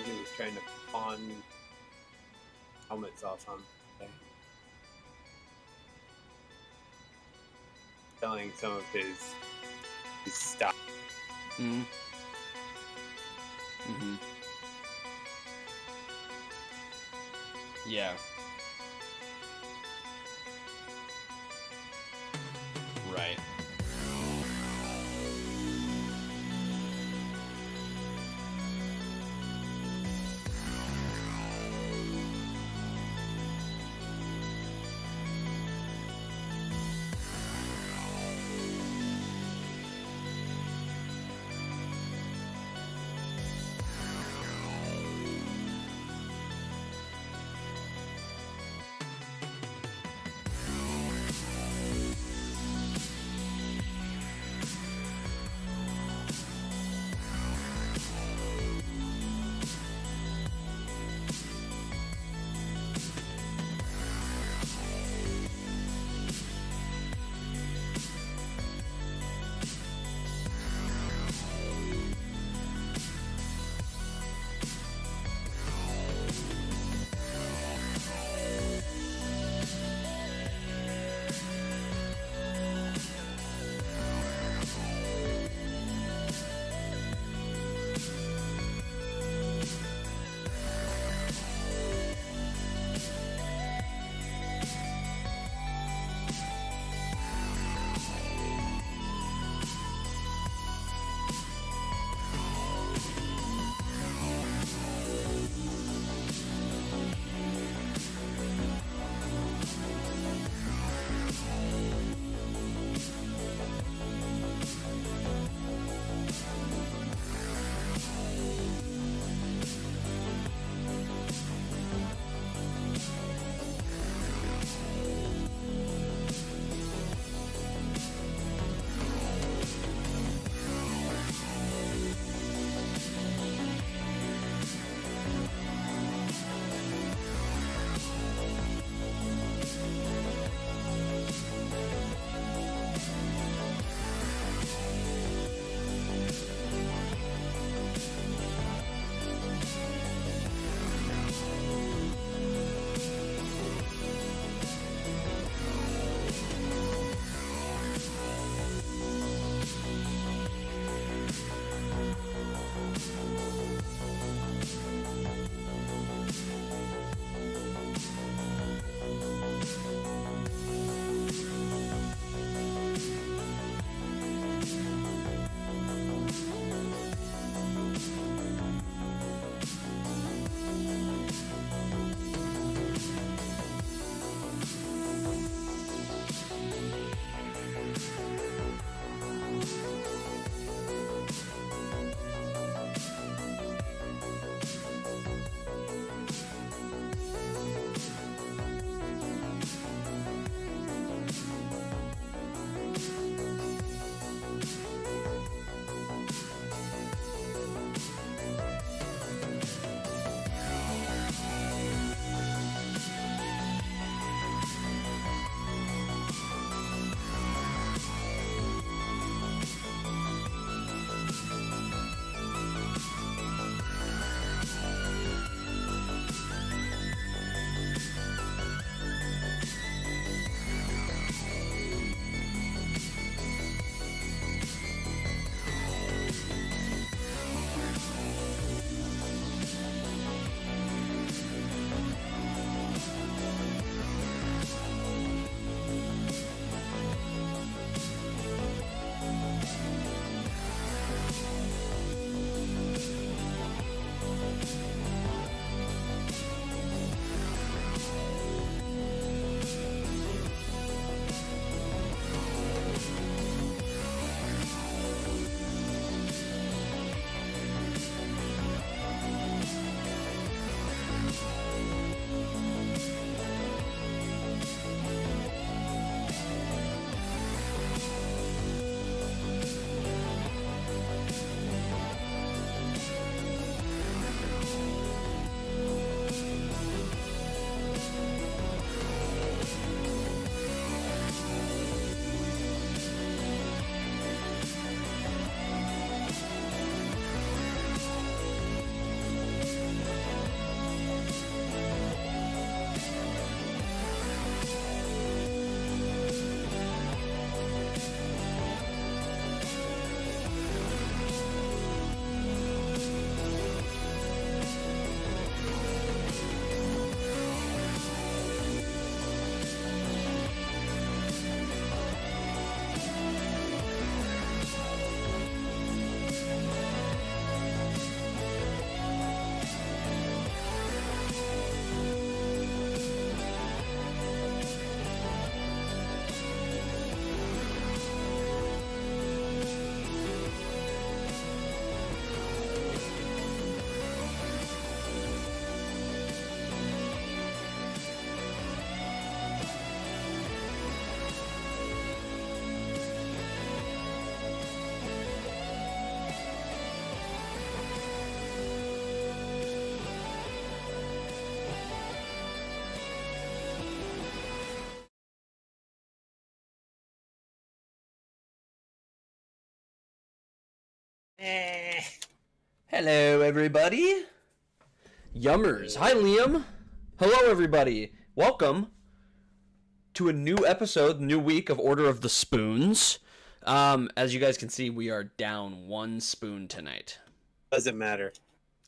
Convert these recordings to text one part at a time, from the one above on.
he was trying to pawn helmets off on. Selling some of his stuff. Mm-hmm. Mm-hmm. Yeah. Right. Hello, everybody. Yummers. Hi, Liam. Hello, everybody. Welcome to a new episode, new week of Order of the Spoons. As you guys can see, we are down one spoon tonight. Doesn't matter.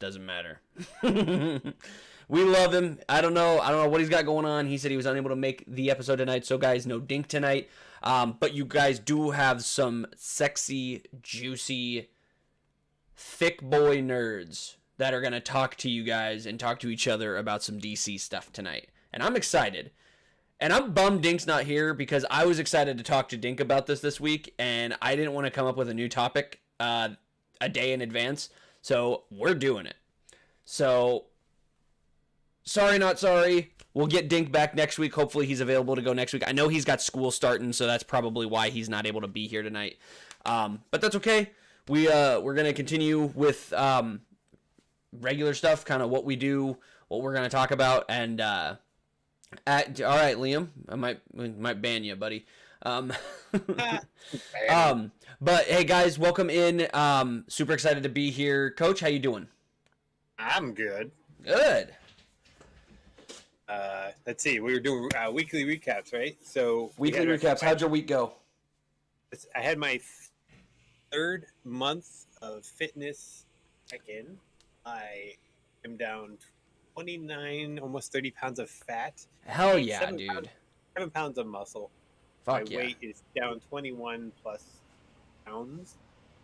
Doesn't matter. We love him. I don't know what he's got going on. He said he was unable to make the episode tonight, so guys, no Dink tonight. But you guys do have some sexy, juicy, thick boy nerds that are going to talk to you guys and talk to each other about some DC stuff tonight. And I'm excited. And I'm bummed Dink's not here because I was excited to talk to Dink about this week, and I didn't want to come up with a new topic a day in advance. So we're doing it. So, sorry, not sorry. We'll get Dink back next week. Hopefully he's available to go next week. I know he's got school starting, so that's probably why he's not able to be here tonight. But that's okay. We're going to continue with regular stuff, kind of what we do, what we're going to talk about. And all right, Liam, I might ban you, buddy. But hey guys, welcome in. Super excited to be here. Coach, how you doing? I'm good. Good. Let's see. We were doing weekly recaps, right? So Weekly recaps. How'd your week go? I had my third month of fitness check-in. I am down 29, almost 30 pounds of fat. Hell yeah, dude. 7 pounds of muscle. Fuck my yeah. weight is down 21 plus pounds,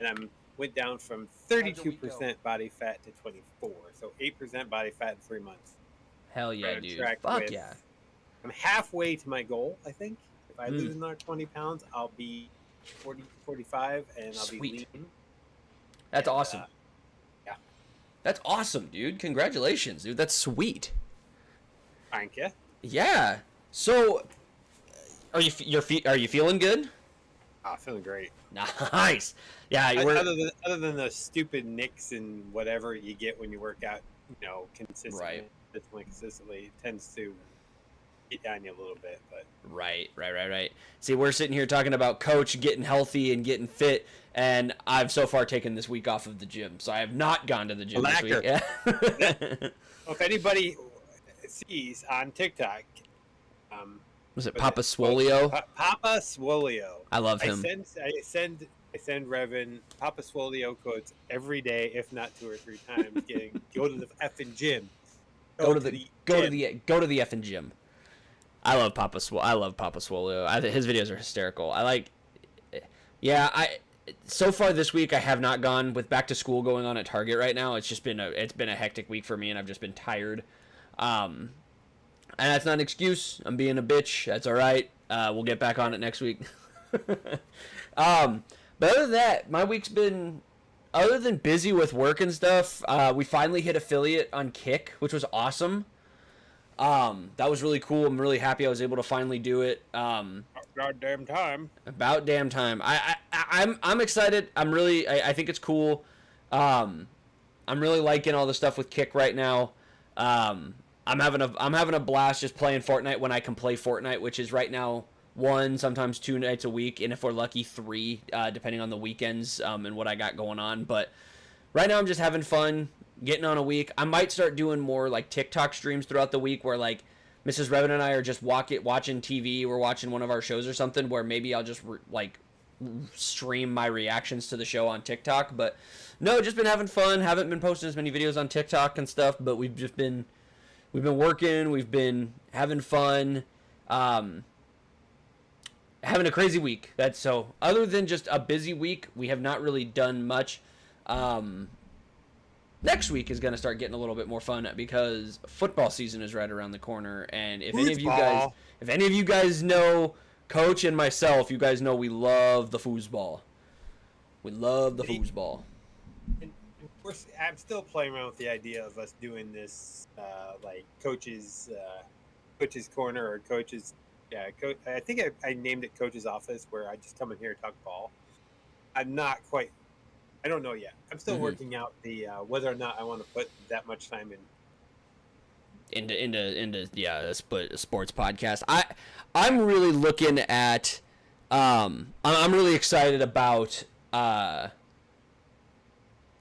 and I went down from 32% body fat to 24, so 8% body fat in 3 months. Hell yeah, dude. Fuck yeah. I'm halfway to my goal, I think. If I lose another 20 pounds, I'll be 40, 45, and I'll be lean. That's awesome. Yeah. That's awesome, dude. Congratulations, dude. That's sweet. Thank you. Yeah. So, are you feeling good? Oh, feeling great. Nice. Yeah. Other than the stupid nicks and whatever you get when you work out, consistently. Right. Consistently, it tends to get down you a little bit, but Right. See, we're sitting here talking about Coach getting healthy and getting fit, and I've so far taken this week off of the gym, so I have not gone to the gym this week. Yeah. Well, if anybody sees on TikTok, was it Papa Swolio? Papa Swolio. I love him. I send Revan Papa Swolio quotes every day, if not 2 or 3 times. Go to the effing gym. Go to the effing gym. I love Papa Swolio. His videos are hysterical. So far this week I have not gone. With back to school going on at Target right now. It's been a hectic week for me, and I've just been tired. And that's not an excuse. I'm being a bitch. That's all right. We'll get back on it next week. But other than that, my week's been, other than busy with work and stuff, we finally hit affiliate on Kick, which was awesome. That was really cool. I'm really happy I was able to finally do it. About damn time. About damn time. I'm excited. I think it's cool. I'm really liking all the stuff with Kick right now. I'm having a blast just playing Fortnite when I can play Fortnite, which is right now 1, sometimes 2 nights a week, and if we're lucky 3, depending on the weekends and what I got going on. But right now I'm just having fun, getting on a week. I might start doing more like TikTok streams throughout the week where like Mrs. Revan and I are just watching TV, we're watching one of our shows or something, where maybe I'll just stream my reactions to the show on TikTok. But no, just been having fun. Haven't been posting as many videos on TikTok and stuff, but we've been working, we've been having fun, having a crazy week. That's so, other than just a busy week, we have not really done much. Next week is going to start getting a little bit more fun because football season is right around the corner. And if any of you guys know Coach and myself, you guys know we love the foosball. We love the foosball. I'm still playing around with the idea of us doing this, coach's corner or coach's. Yeah, I think I named it Coach's Office, where I just come in here and talk ball. I'm not quite. I don't know yet. I'm still working out the whether or not I want to put that much time into a sports podcast. I'm really looking at. I'm really excited about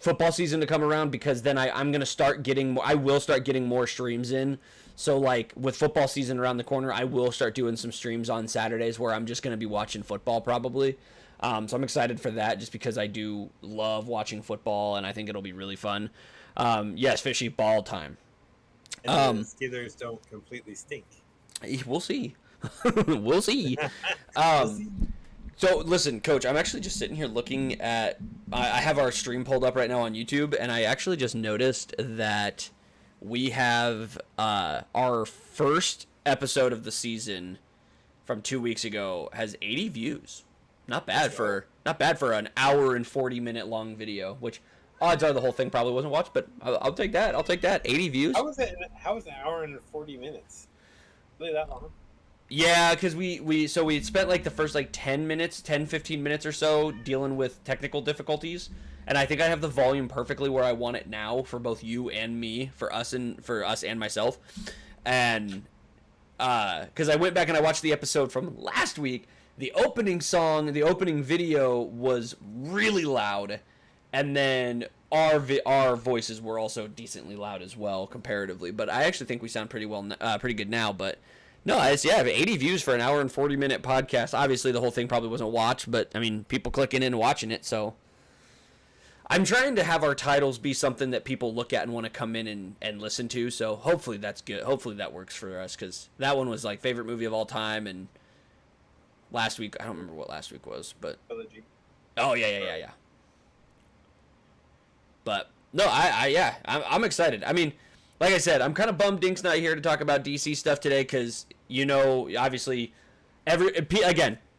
football season to come around, because then I'm gonna start getting more. I will start getting more streams in. So like with football season around the corner, I will start doing some streams on Saturdays where I'm just gonna be watching football probably. So I'm excited for that, just because I do love watching football, and I think it'll be really fun. Yes, fishy ball time. And the Steelers don't completely stink. We'll see. We'll see. So listen, Coach, I'm actually just sitting here looking at. I have our stream pulled up right now on YouTube, and I actually just noticed that we have our first episode of the season from 2 weeks ago has 80 views. Not bad for an hour and 40-minute long video, which odds are the whole thing probably wasn't watched, but I'll take that. I'll take that. 80 views. How was it? How was an hour and 40 minutes? Really that long? Yeah, because we spent like the first like 10 minutes, 10, 15 minutes or so dealing with technical difficulties. And I think I have the volume perfectly where I want it now for both you and me, for us and myself. And because I went back and I watched the episode from last week, the opening song, the opening video was really loud, and then our voices were also decently loud as well comparatively. But I actually think we sound pretty good now. But no, I 80 views for an hour and 40-minute podcast. Obviously, the whole thing probably wasn't watched, but I mean, people clicking in and watching it. So I'm trying to have our titles be something that people look at and want to come in and listen to. So hopefully that's good. Hopefully that works for us, because that one was like favorite movie of all time. And last week, I don't remember what last week was, but oh yeah. But no, I'm excited. I mean, like I said, I'm kind of bummed Dink's not here to talk about DC stuff today, because obviously,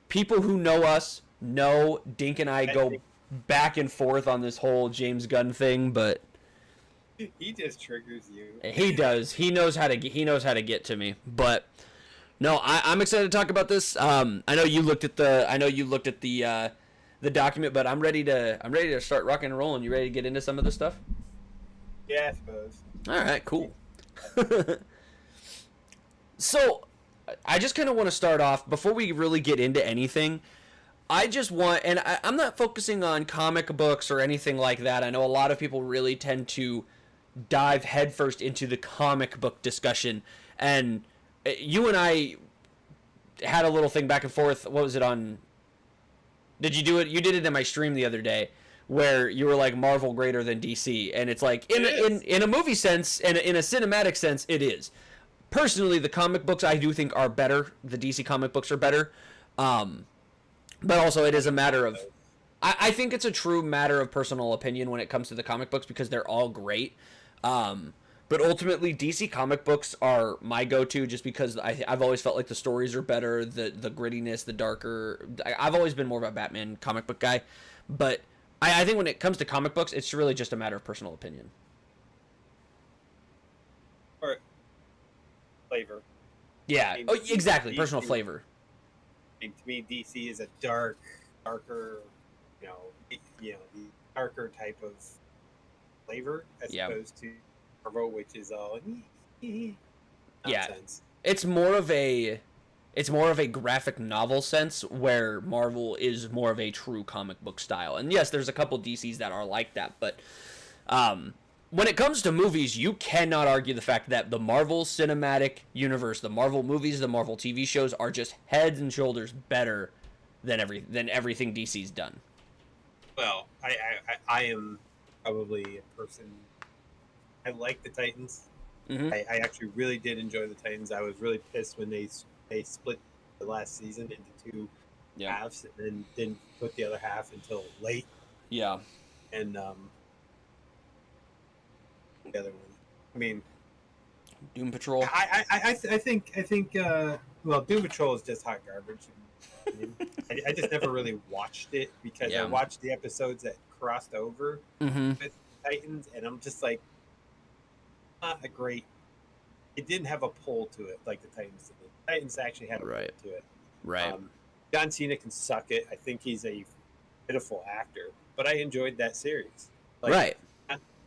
people who know us know Dink and I go back and forth on this whole James Gunn thing, but he just triggers you. He does. He knows how to get to me. But no, I'm excited to talk about this. I know you looked at the document, but I'm ready to start rocking and rolling. You ready to get into some of this stuff? Yeah, I suppose. All right, cool. So, I just kind of want to start off before we really get into anything. I just want, and I'm not focusing on comic books or anything like that. I know a lot of people really tend to dive headfirst into the comic book discussion, and you and I had a little thing back and forth. What was it on? Did you do it? You did it in my stream the other day, where you were like Marvel greater than DC, and it's like in a movie sense and in a cinematic sense, it is. Personally, the comic books I do think are better. The DC comic books are better, but also it is a matter of. I think it's a true matter of personal opinion when it comes to the comic books, because they're all great. But ultimately, DC comic books are my go-to, just because I've always felt like the stories are better, the grittiness, the darker. I've always been more of a Batman comic book guy, but I think when it comes to comic books, it's really just a matter of personal opinion. Or flavor. Yeah. I mean, exactly. DC, personal flavor. I mean, to me, DC is a darker, the darker type of flavor as opposed to Marvel, which is all nonsense. Yeah. It's more of a graphic novel sense, where Marvel is more of a true comic book style. And yes, there's a couple DCs that are like that, but when it comes to movies, you cannot argue the fact that the Marvel Cinematic Universe, the Marvel movies, the Marvel TV shows are just heads and shoulders better than everything DC's done. Well, I am probably a person. I like the Titans. Mm-hmm. I actually really did enjoy the Titans. I was really pissed when they split the last season into two halves, and then didn't put the other half until late. Yeah. And the other one, I mean, Doom Patrol. I think Doom Patrol is just hot garbage. I mean, I just never really watched it, because I watched the episodes that crossed over with Titans, and I'm just like, not a great. It didn't have a pull to it like the Titans did. The Titans actually had a pull to it. Right. John Cena can suck it. I think he's a pitiful actor, but I enjoyed that series. Right.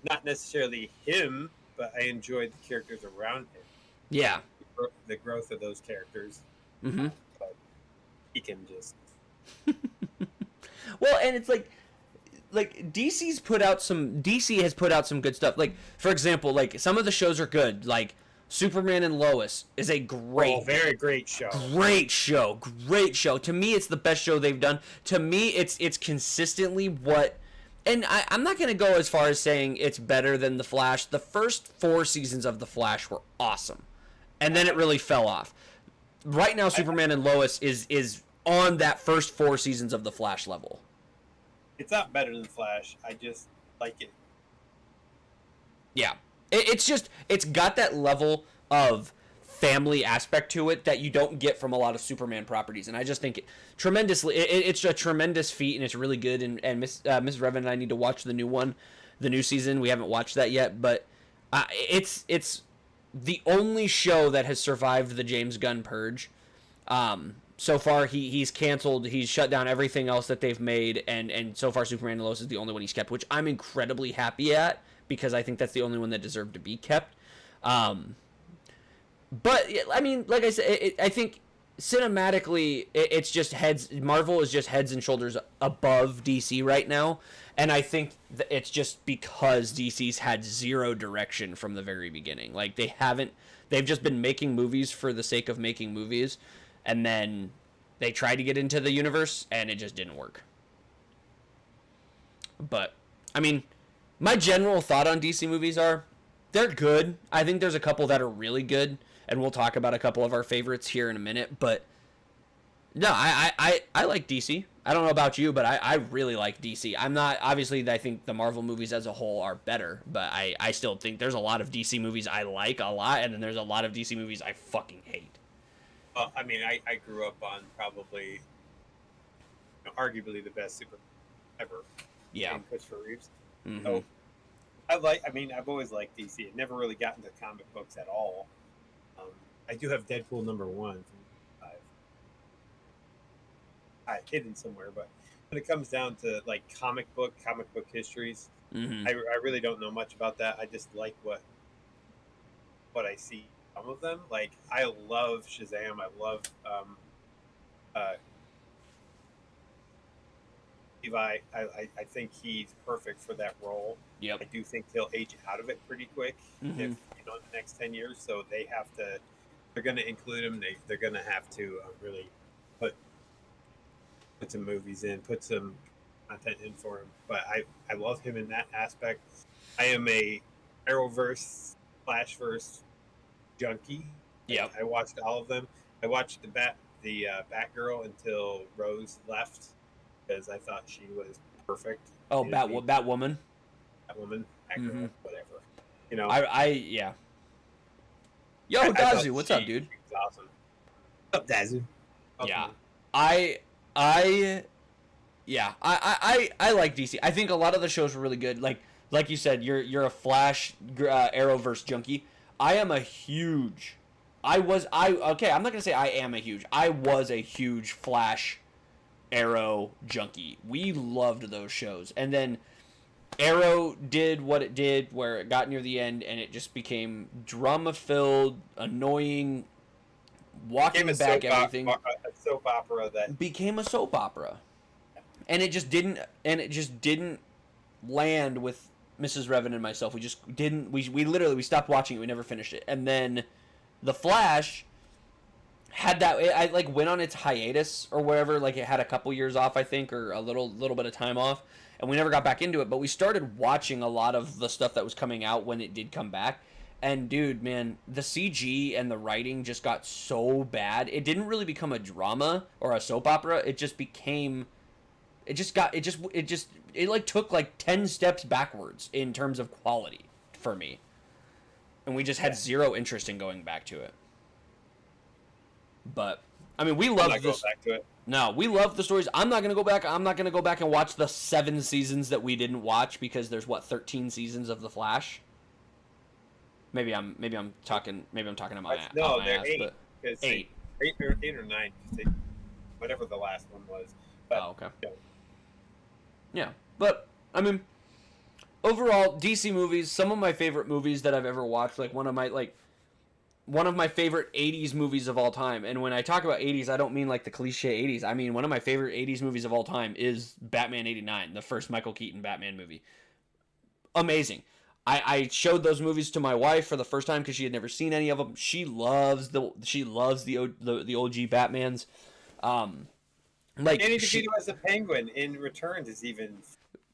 Not necessarily him, but I enjoyed the characters around him. Yeah. The growth of those characters. Mm-hmm. But he can just. Well, and it's like, like DC has put out some good stuff. Like, for example, like some of the shows are good. Like Superman and Lois is a very great show. Great show. To me, it's the best show they've done. To me, it's consistently what. And I'm not going to go as far as saying it's better than The Flash. The first 4 seasons of The Flash were awesome. And then it really fell off. Right now, Superman and Lois is on that first 4 seasons of The Flash level. It's not better than Flash. I just like it. Yeah. It's got that level of family aspect to it that you don't get from a lot of Superman properties, and I just think it's a tremendous feat, and it's really good. And Miss Revan and I need to watch the new season. We haven't watched that yet, but it's the only show that has survived the James Gunn purge. So far, he's canceled. He's shut down everything else that they've made, and so far, Superman and Lois is the only one he's kept, which I'm incredibly happy at because I think that's the only one that deserved to be kept. But I mean, like I said, I think cinematically, it's just Marvel is just heads and shoulders above DC right now, and I think it's just because DC's had zero direction from the very beginning. Like they've just been making movies for the sake of making movies, and then they tried to get into the universe, and it just didn't work. But I mean, my general thought on DC movies are they're good. I think there's a couple that are really good. And we'll talk about a couple of our favorites here in a minute. But no, I like DC. I don't know about you, but I really like DC. I'm not, obviously, I think the Marvel movies as a whole are better. But I still think there's a lot of DC movies I like a lot. And then there's a lot of DC movies I fucking hate. Well, I mean, I grew up on probably, arguably the best Superman ever. Yeah. Christopher Reeves. Mm-hmm. So I've always liked DC. I've never really gotten to comic books at all. I do have Deadpool #1 from 5. I hidden somewhere, but when it comes down to like comic book histories, Mm-hmm. I really don't know much about that. I just like what I see. Some of them, like I love Shazam. I love Levi. I think he's perfect for that role. Yep. I do think he'll age out of it pretty quick Mm-hmm. if in the next 10 years. So they have to. They're going to include him. They're going to have to really put some movies in, put some content in for him. But I love him in that aspect. I am a Arrowverse, Flashverse junkie. Yep. I watched all of them. I watched the Batgirl until Rose left because I thought she was perfect. Oh, Batwoman. Batwoman, Batgirl, Mm-hmm. whatever. Yeah. Yo, Dceu, what's up, dude? She was awesome. What's up, Dceu? Yeah. I like DC. I think a lot of the shows were really good. Like you said, you're a Flash Arrowverse junkie. I'm not gonna say I am a huge. I was a huge Flash Arrow junkie. We loved those shows, and then Arrow did what it did, where it got near the end, and it just became drama-filled, annoying, walking back everything. A soap opera that became a soap opera, and it just didn't land with Mrs. Revan and myself. We just didn't. We literally stopped watching it. We never finished it, and then The Flash had that. I like went on its hiatus or whatever. Like it had a couple years off, I think, or a little bit of time off. And we never got back into it, but we started watching a lot of the stuff that was coming out when it did come back. And dude, man, the CG and the writing just got so bad. It didn't really become a drama or a soap opera. It just became, it took like 10 steps backwards in terms of quality for me. And we just had zero interest in going back to it. But I mean, we love this. Back to it. No, we love the stories. I'm not gonna go back. I'm not gonna go back and watch the 7 seasons that we didn't watch because there's 13 seasons of The Flash. Maybe I'm talking about my no, my they're ass, 8. but 8 or 9, whatever the last one was. But, okay. Yeah, but I mean, overall, DC movies. Some of my favorite movies that I've ever watched. Like one of my one of my favorite 80s movies of all time. And when I talk about 80s, I don't mean like the cliche 80s. I mean, one of my favorite 80s movies of all time is Batman 89, the first Michael Keaton Batman movie. Amazing. I showed those movies to my wife for the first time because she had never seen any of them. She loves the OG Batmans. Like Danny DeVito as the Penguin in Returns is even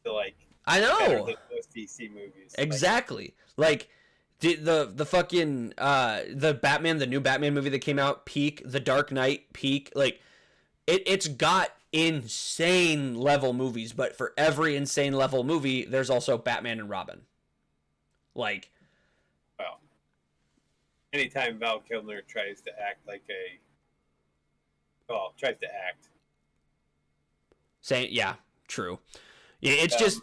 like I know better than most DC movies. Exactly. Like the fucking the Batman, the new Batman movie that came out, peak. The Dark Knight, peak. Like it's got insane level movies, but for every insane level movie, there's also Batman and Robin. Like, well, anytime Val Kilmer tries to act like tries to act. Saying, yeah, true. Yeah, it's just,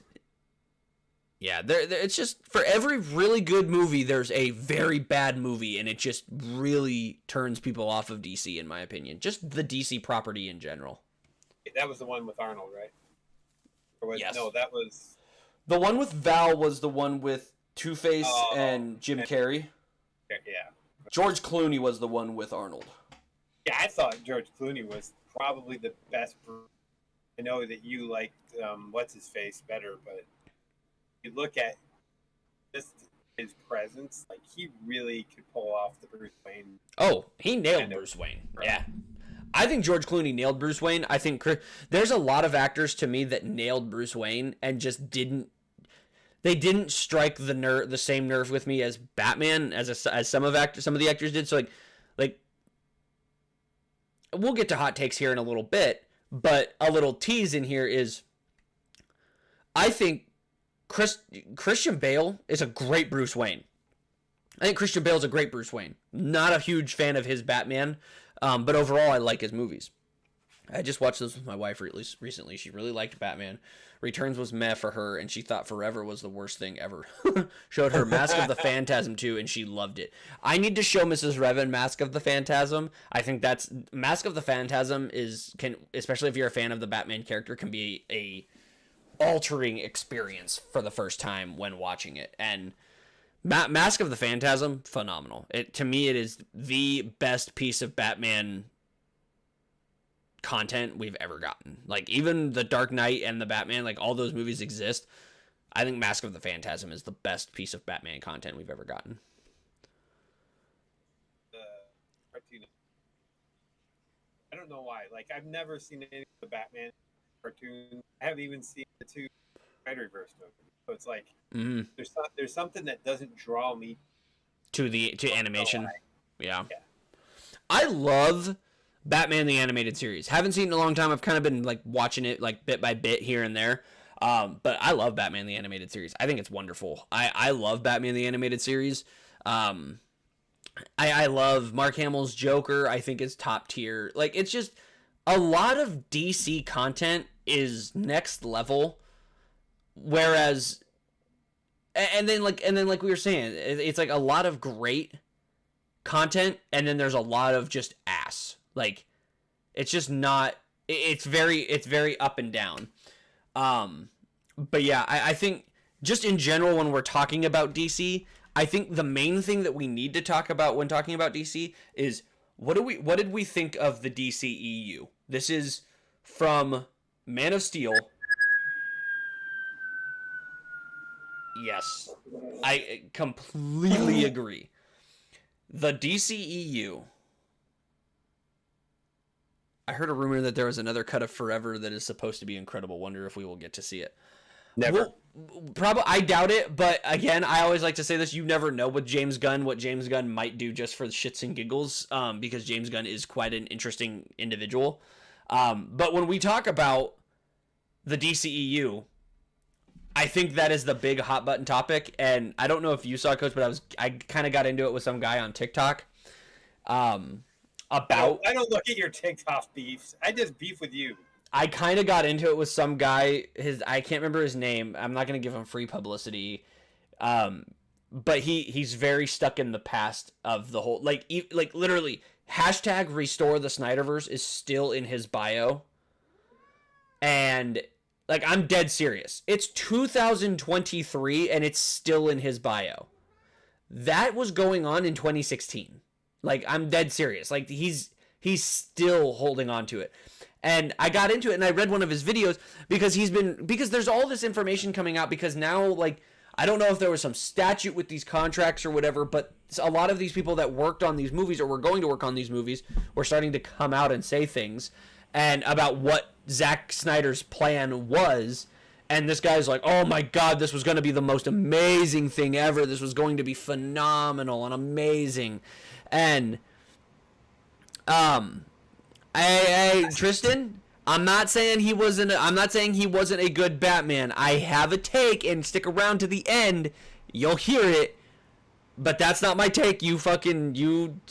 yeah, it's just, for every really good movie, there's a very bad movie, and it just really turns people off of DC, in my opinion. Just the DC property in general. That was the one with Arnold, right? Yes. No, that was... The one with Val was the one with Two-Face and Jim Carrey. Yeah. George Clooney was the one with Arnold. Yeah, I thought George Clooney was probably the best. I know that you liked What's-His-Face better, but you look at just his presence, like he really could pull off the Bruce Wayne. Oh, he nailed Bruce Wayne. Right. Yeah. I think George Clooney nailed Bruce Wayne. I think there's a lot of actors to me that nailed Bruce Wayne and just didn't strike the same nerve with me as Batman as some of the actors did. So like we'll get to hot takes here in a little bit, but a little tease in here is I think Christian Bale is a great Bruce Wayne. I think Christian Bale's a great Bruce Wayne. Not a huge fan of his Batman, but overall I like his movies. I just watched this with my wife recently. She really liked Batman. Returns was meh for her, and she thought Forever was the worst thing ever. Showed her Mask of the Phantasm 2, and she loved it. I need to show Mrs. Revan Mask of the Phantasm. I think Mask of the Phantasm can, especially if you're a fan of the Batman character, can be a altering experience for the first time when watching it. And Mask of the Phantasm, phenomenal. To me, it is the best piece of Batman content we've ever gotten. Like, even the Dark Knight and the Batman, like, all those movies exist. I think Mask of the Phantasm is the best piece of Batman content we've ever gotten. The cartoon. I don't know why. Like, I've never seen any of the Batman cartoons. I haven't even seen the two Spider-Verse movies. So it's like, there's something that doesn't draw me to animation. Yeah. I love Batman the Animated Series. Haven't seen it in a long time. I've kind of been like watching it like bit by bit here and there. But I love Batman the Animated Series. I think it's wonderful. I love Batman the Animated Series. I love Mark Hamill's Joker. I think it's top tier. Like, it's just a lot of DC content is next level. Whereas, and then like we were saying, it's like a lot of great content, and then there's a lot of just ass. Like, it's just not. It's very up and down. But yeah, I think just in general when we're talking about DC, I think the main thing that we need to talk about when talking about DC is what did we think of the DCEU? This is from Man of Steel. Yes, I completely agree. The DCEU. I heard a rumor that there was another cut of Forever that is supposed to be incredible. Wonder if we will get to see it. Never. Probably, I doubt it, but again, I always like to say this: you never know with James Gunn what James Gunn might do just for the shits and giggles, because James Gunn is quite an interesting individual. But when we talk about the DCEU, I think that is the big hot button topic, and I don't know if you saw, Coach, but I kind of got into it with some guy on TikTok. About I don't look at your TikTok beefs. I just beef with you. I kind of got into it with some guy. I can't remember his name. I'm not going to give him free publicity. But he's very stuck in the past of the whole, like literally hashtag restore the Snyderverse is still in his bio. And like, I'm dead serious. It's 2023 and it's still in his bio. That was going on in 2016. Like, I'm dead serious. Like, he's still holding on to it. And I got into it and I read one of his videos because because there's all this information coming out because now, like, I don't know if there was some statute with these contracts or whatever, but a lot of these people that worked on these movies or were going to work on these movies were starting to come out and say things and about what Zack Snyder's plan was. And this guy's like, oh my God, this was going to be the most amazing thing ever. This was going to be phenomenal and amazing. And, Tristan, I'm not saying he wasn't a good Batman. I have a take, and stick around to the end. You'll hear it. But that's not my take. You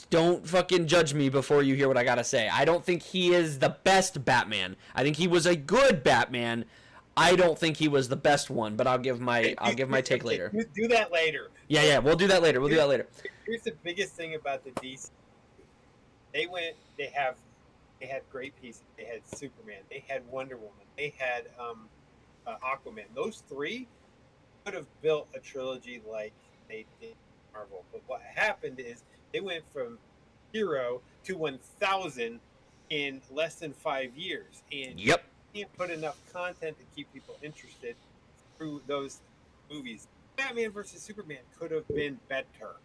don't fucking judge me before you hear what I gotta say. I don't think he is the best Batman. I think he was a good Batman. I don't think he was the best one, but I'll give my take later. Do that later. Yeah, we'll do that later. Here's the biggest thing about the DC. They had great pieces. They had Superman. They had Wonder Woman. They had Aquaman. Those three could have built a trilogy like they did Marvel. But what happened is they went from 0 to 1,000 in less than 5 years. And yep. You can't put enough content to keep people interested through those movies. Batman versus Superman could have been better.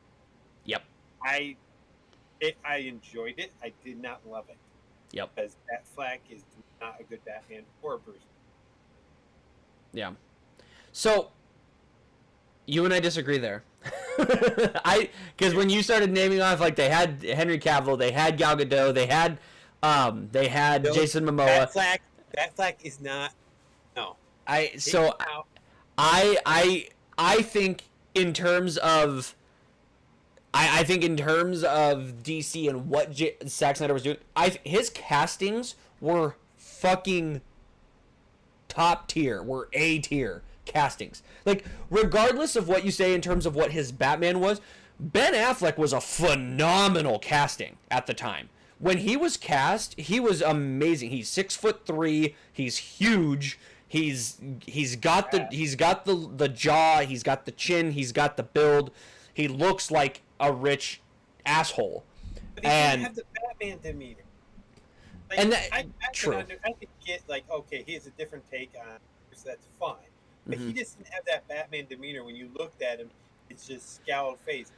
Yep. I enjoyed it. I did not love it. Yep. Because Batfleck is not a good Batman or Bruce. Yeah. So, you and I disagree there. Because when you started naming off, like, they had Henry Cavill, they had Gal Gadot, they had Jason Momoa. Batfleck is not. No. I think in terms of. I think in terms of DC and what Zack Snyder was doing, his castings were fucking top tier, were A tier castings. Like, regardless of what you say in terms of what his Batman was, Ben Affleck was a phenomenal casting at the time. When he was cast, he was amazing. He's 6'3", he's huge. He's got the jaw, he's got the chin, he's got the build. He looks like a rich asshole. But he didn't have the Batman demeanor. Like, and I true. I could get, like, okay, he has a different take on it, so that's fine. But he just didn't have that Batman demeanor. When you looked at him, it's just scowled face.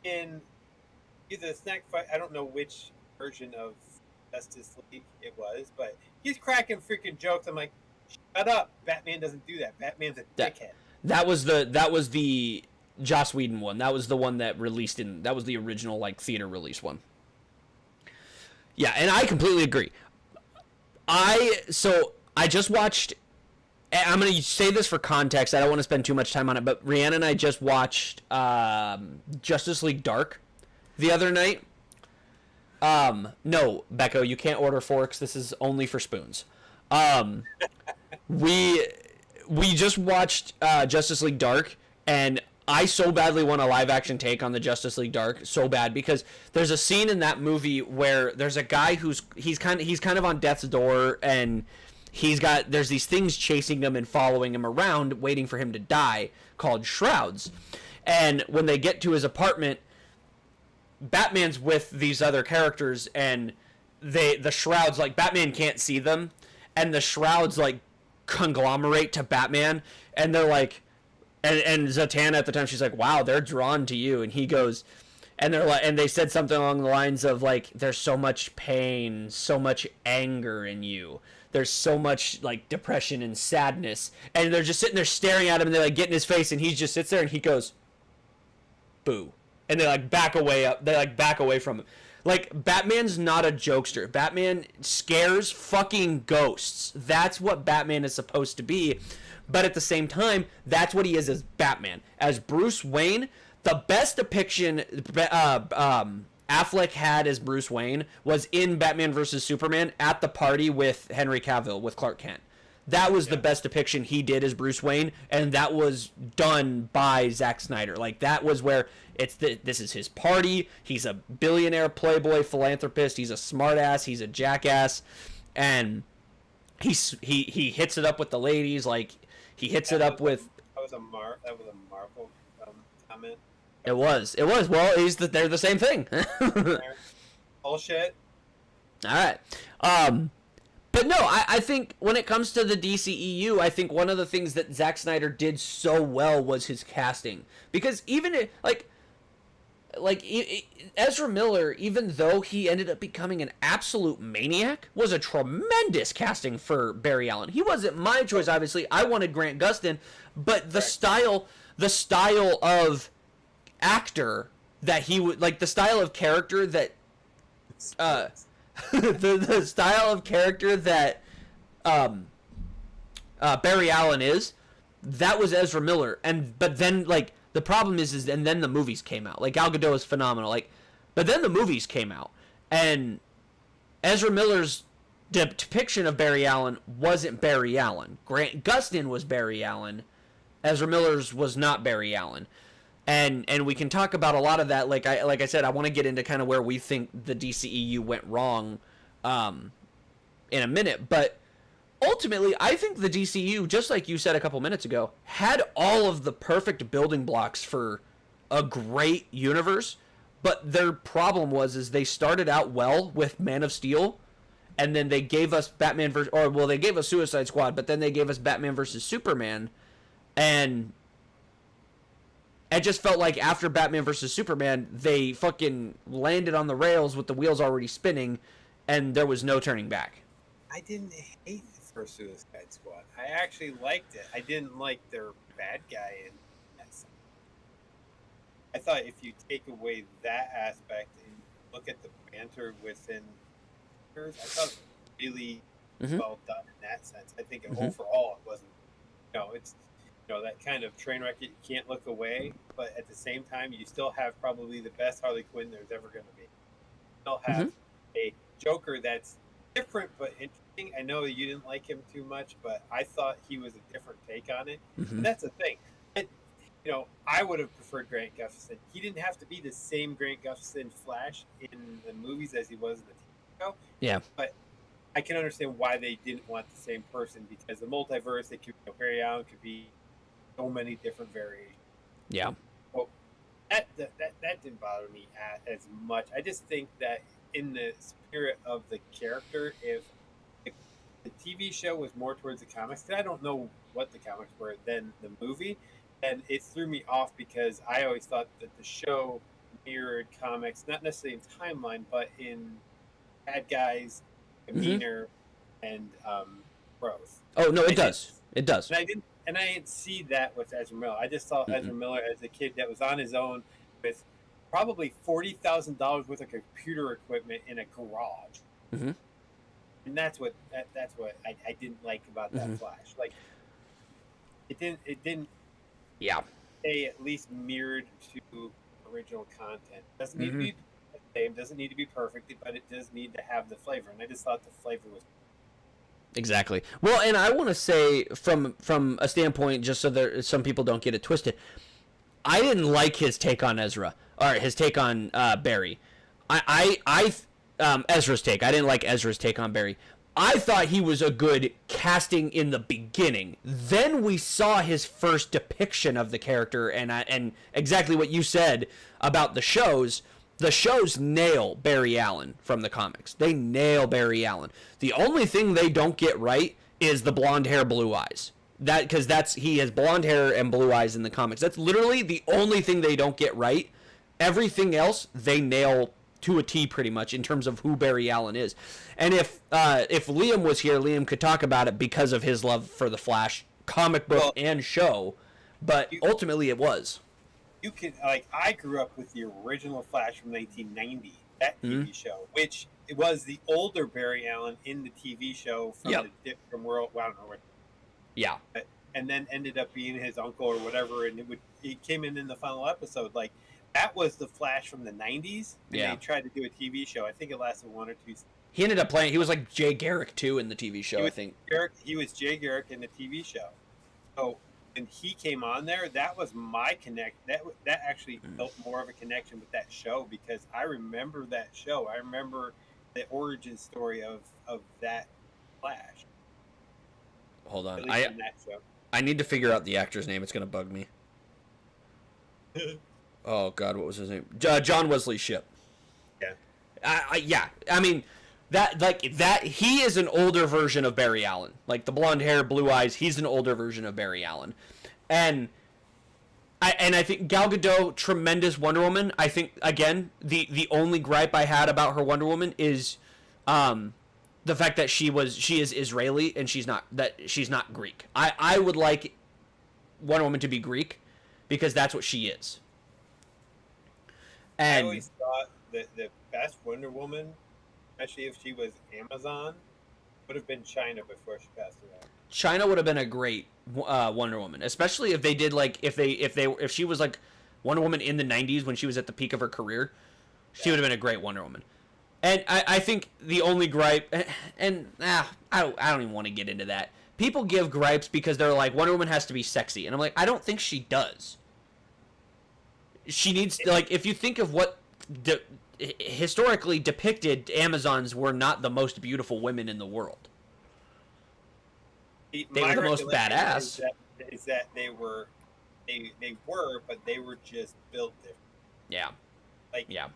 In either the snack fight, I don't know which version of Justice League it was, but he's cracking freaking jokes. I'm like, shut up. Batman doesn't do that. Batman's a dickhead. That was the Joss Whedon one. That was the one that that was the original, like, theater release one. Yeah, and I completely agree. I just watched, I'm going to say this for context, I don't want to spend too much time on it, but Rhiannon and I just watched Justice League Dark the other night. No, Becco, you can't order forks. This is only for spoons. We just watched Justice League Dark, and I so badly want a live action take on the Justice League Dark, so bad, because there's a scene in that movie where there's a guy he's kind of on death's door, and there's these things chasing him and following him around, waiting for him to die, called shrouds. And when they get to his apartment, Batman's with these other characters, and the shrouds, like, Batman can't see them, and the shrouds, like, conglomerate to Batman, and they're like, and Zatanna at the time, she's like, wow, they're drawn to you. And he goes, and they're like, and they said something along the lines of, like, there's so much pain, so much anger in you. There's so much, like, depression and sadness. And they're just sitting there staring at him, and they, like, get in his face, and he just sits there, and he goes, boo. And they, like, back away from him. Like, Batman's not a jokester. Batman scares fucking ghosts. That's what Batman is supposed to be. But at the same time, that's what he is as Batman. As Bruce Wayne, the best depiction Affleck had as Bruce Wayne was in Batman vs. Superman at the party with Henry Cavill, with Clark Kent. That was the best depiction he did as Bruce Wayne, and that was done by Zack Snyder. Like, that was where this is his party. He's a billionaire, playboy, philanthropist. He's a smartass. He's a jackass, and he hits it up with the ladies. Like, he hits it up with. That was a Marvel comment. It was. Well, they're the same thing. Bullshit. All right. But no, I think when it comes to the DCEU, I think one of the things that Zack Snyder did so well was his casting. Because even Ezra Miller, even though he ended up becoming an absolute maniac, was a tremendous casting for Barry Allen. He wasn't my choice, obviously. I wanted Grant Gustin, but the style of actor that he would, like, the style of character that the style of character that Barry Allen is, that was Ezra Miller. But then, like, the problem is and then the movies came out. Like, Gal Gadot is phenomenal. Like, but then the movies came out, and Ezra Miller's depiction of Barry Allen wasn't Barry Allen. Grant Gustin was Barry Allen. Ezra Miller's was not Barry Allen. And we can talk about a lot of that. Like I said, I want to get into kind of where we think the DCEU went wrong in a minute. But ultimately, I think the DCU, just like you said a couple minutes ago, had all of the perfect building blocks for a great universe. But their problem is they started out well with Man of Steel, and then they gave us they gave us Suicide Squad, but then they gave us Batman versus Superman, and it just felt like after Batman versus Superman, they fucking landed on the rails with the wheels already spinning, and there was no turning back. I didn't hate the first Suicide Squad. I actually liked it. I didn't like their bad guy in that. I thought if you take away that aspect and look at the banter within characters, I thought it was really well done in that sense. I think overall it wasn't, it's, that kind of train wreck, you can't look away, but at the same time, you still have probably the best Harley Quinn there's ever going to be. You still have a Joker that's different but interesting. I know you didn't like him too much, but I thought he was a different take on it. And that's the thing. I would have preferred Grant Gustin. He didn't have to be the same Grant Gustin Flash in the movies as he was in the TV show. Yeah. But I can understand why they didn't want the same person, because the multiverse, they could, Barry Allen could be so many different variations. Yeah. Well, that didn't bother me as much. I just think that in the spirit of the character, if the TV show was more towards the comics, because I don't know what the comics were than the movie, and it threw me off because I always thought that the show mirrored comics, not necessarily in timeline, but in bad guys, demeanor, and growth. Oh no, it does. It does. And I didn't see that with Ezra Miller. I just saw Ezra Miller as a kid that was on his own with probably $40,000 worth of computer equipment in a garage. And that's what I didn't like about that Flash. Like, it didn't. Yeah. They at least mirrored to original content. Doesn't need to be the same. Doesn't need to be perfect, but it does need to have the flavor. And I just thought the flavor was. Exactly. Well, and I want to say from a standpoint, just so that some people don't get it twisted, I didn't like his take on Ezra, or his take on Barry. Ezra's take. I didn't like Ezra's take on Barry. I thought he was a good casting in the beginning. Then we saw his first depiction of the character, and exactly what you said about the shows. The shows nail Barry Allen from the comics. They nail Barry Allen. The only thing they don't get right is the blonde hair, blue eyes. He has blonde hair and blue eyes in the comics. That's literally the only thing they don't get right. Everything else they nail to a T pretty much in terms of who Barry Allen is. And if Liam was here, Liam could talk about it because of his love for the Flash comic book and show. But ultimately it was. You can, I grew up with the original Flash from 1990, that TV show, which it was the older Barry Allen in the TV show from World. Well, I don't know where. Yeah. And then ended up being his uncle or whatever, and it came in the final episode. Like, that was the Flash from the 90s. And they tried to do a TV show. I think it lasted 1 or 2 seasons. He ended up playing. He was like Jay Garrick too in the TV show. I think he was Jay Garrick in the TV show. So. And he came on there, that was my connect. That actually built more of a connection with that show, because I remember that show. I remember the origin story of that Flash. Hold on, I need to figure out the actor's name. It's gonna bug me. Oh God, what was his name? John Wesley Shipp. Yeah. Yeah. I mean, that he is an older version of Barry Allen. Like the blonde hair, blue eyes. He's an older version of Barry Allen, and I think Gal Gadot, tremendous Wonder Woman. I think again the only gripe I had about her Wonder Woman is, the fact that she is Israeli and she's not Greek. I would like Wonder Woman to be Greek, because that's what she is. And I always thought that the best Wonder Woman, especially if she was Amazon, would have been China before she passed away. China would have been a great Wonder Woman, especially if they did like if she was like Wonder Woman in the 90s when she was at the peak of her career. She would have been a great Wonder Woman. And I think the only gripe, and I don't even want to get into that. People give gripes because they're like, Wonder Woman has to be sexy, and I'm like, I don't think she does. She needs to, like, if you think of what historically depicted, Amazons were not the most beautiful women in the world. They were the most badass. Is that they were, but they were just built different. Yeah. Like, yeah.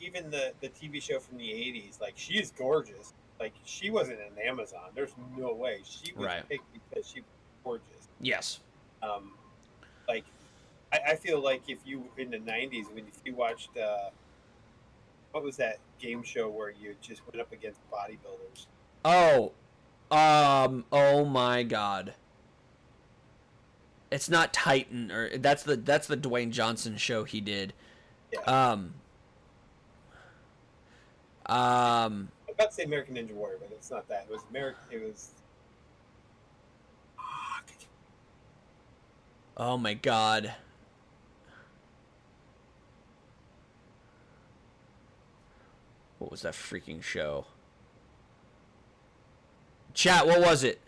Even the TV show from the 80s, like, she is gorgeous. Like, she wasn't an Amazon. There's no way. She was picked because she was gorgeous. Yes. Like, I feel like if you, in the 90s, if you watched, what was that game show where you just went up against bodybuilders? Oh my God. It's not Titan, or that's the Dwayne Johnson show he did. Yeah. I'm about to say American Ninja Warrior, but it's not that. It was American. It was. Oh my God. What was that freaking show? Chat, what was it?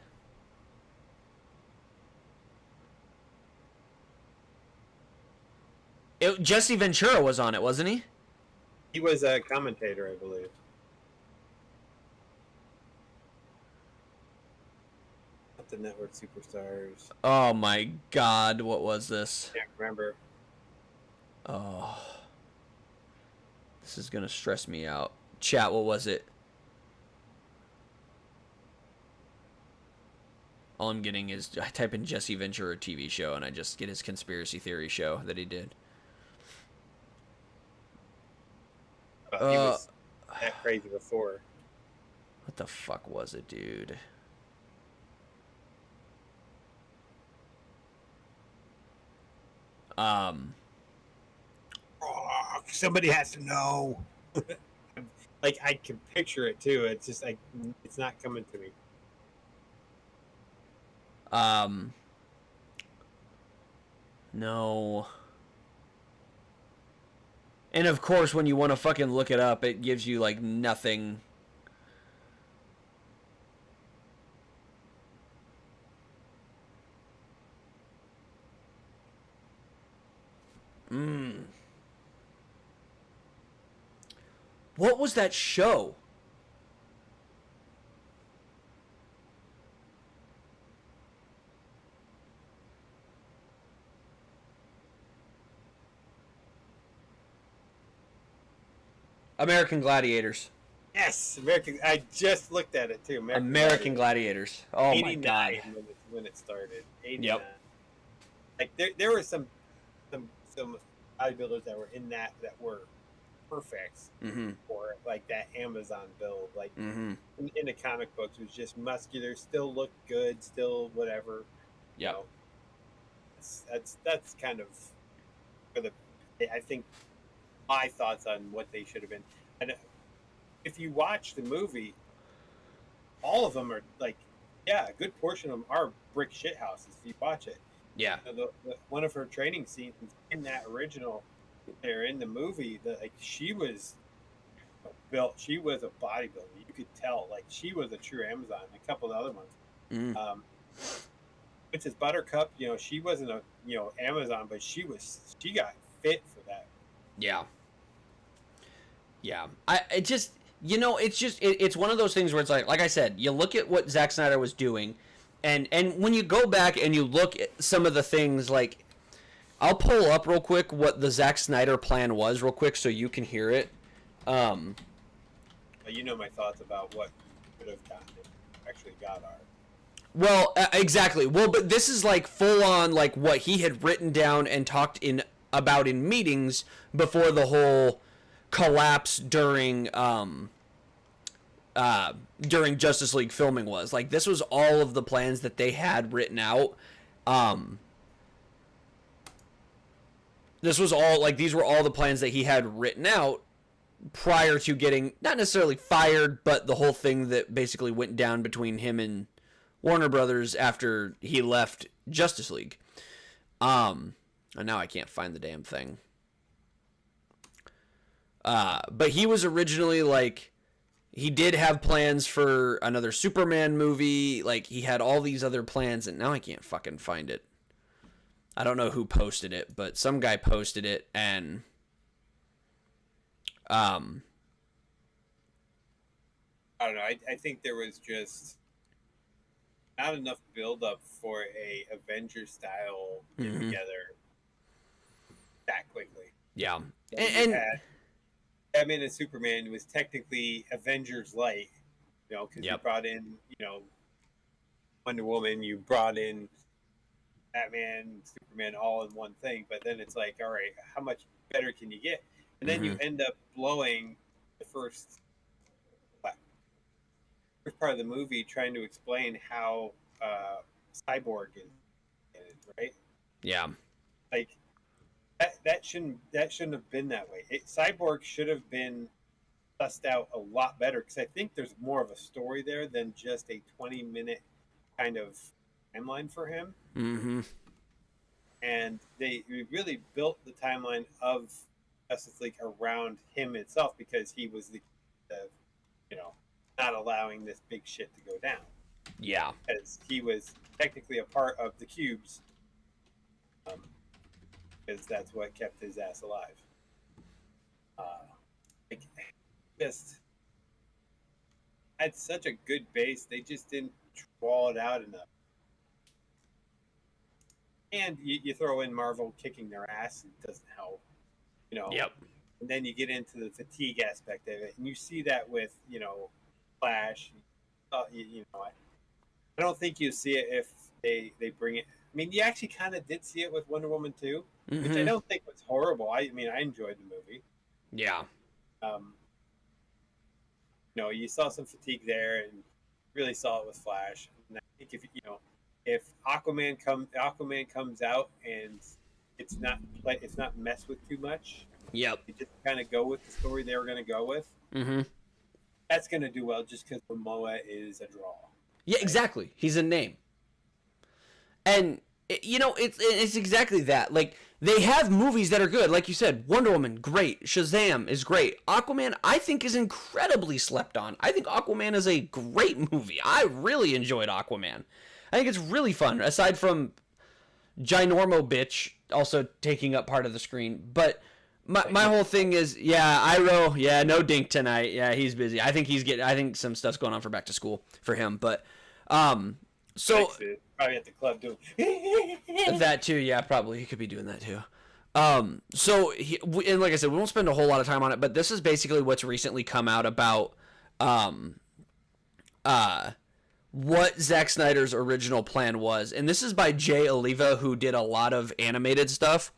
Jesse Ventura was on it, wasn't he? He was a commentator, I believe. Not the network superstars. Oh my God, what was this? Can't remember. Oh. This is gonna stress me out. Chat, what was it? All I'm getting is, I type in Jesse Ventura TV show and I just get his conspiracy theory show that he did. He was that crazy before. What the fuck was it, dude? Oh, somebody has to know. Like, I can picture it too. It's just like, it's not coming to me. No. And of course, when you want to fucking look it up, it gives you like nothing. What was that show? American Gladiators. Yes, American. I just looked at it too. American Gladiators. Oh my God. When it started. 89. Yep. Like there were some bodybuilders that were in that were perfect for like that Amazon build. Like in the comic books, it was just muscular, still looked good, still whatever. Yeah. You know, that's kind of for the. I think my thoughts on what they should have been. And if you watch the movie, all of them are like, yeah, a good portion of them are brick shit houses. If you watch it, yeah. One of her training scenes in that original, there in the movie, like she was built. She was a bodybuilder. You could tell, like she was a true Amazon. A couple of other ones. Princess Buttercup, you know, she wasn't a Amazon, but she got fit for that. Yeah. Yeah. It's one of those things where it's like I said, you look at what Zack Snyder was doing, and when you go back and you look at some of the things, like I'll pull up real quick what the Zack Snyder plan was real quick so you can hear it. You know my thoughts about what could have gotten it actually got our. Well, exactly. Well, but this is like full on like what he had written down and talked about in meetings before the whole collapse during Justice League filming was. Like this was all of the plans that they had written out. This was all like these were all the plans that he had written out prior to getting not necessarily fired, but the whole thing that basically went down between him and Warner Brothers after he left Justice League. And now I can't find the damn thing. But he was originally like, he did have plans for another Superman movie. Like he had all these other plans, and now I can't fucking find it. I don't know who posted it, but some guy posted it, and I don't know. I think there was just not enough build up for a Avengers style get together that quickly. Yeah, and Batman and Superman was technically Avengers light, because you brought in Wonder Woman, you brought in Batman, Superman, all in one thing. But then it's like, all right, how much better can you get? And then you end up blowing the first part of the movie trying to explain how Cyborg is, right? Yeah. Like that shouldn't have been that way. Cyborg should have been sussed out a lot better, because I think there's more of a story there than just a 20-minute kind of timeline for him. Mm-hmm. And we really built the timeline of Justice League around him itself, because he was the not allowing this big shit to go down. Yeah. Because he was technically a part of the cubes. Because that's what kept his ass alive. Just had such a good base, they just didn't draw it out enough. And you throw in Marvel kicking their ass, it doesn't help. Yep. And then you get into the fatigue aspect of it, and you see that with Flash. I don't think you see it if they bring it. I mean, you actually kind of did see it with Wonder Woman 2, which I don't think was horrible. I enjoyed the movie. Yeah. You saw some fatigue there, and really saw it with Flash. And I think if Aquaman comes out and it's not messed with too much. Yep. You just kind of go with the story they were going to go with. Mm-hmm. That's going to do well, just because Momoa is a draw. Yeah, exactly. He's a name. And it's exactly that. Like, they have movies that are good. Like you said, Wonder Woman, great. Shazam is great. Aquaman, I think, is incredibly slept on. I think Aquaman is a great movie. I really enjoyed Aquaman. I think it's really fun, aside from Ginormo Bitch also taking up part of the screen. But my whole thing is, Iroh, no Dink tonight. Yeah, he's busy. I think some stuff's going on for back to school for him. But so probably at the club doing that too. Yeah, probably he could be doing that too. And like I said, we won't spend a whole lot of time on it, but this is basically what's recently come out about what Zack Snyder's original plan was. And this is by Jay Oliva, who did a lot of animated stuff.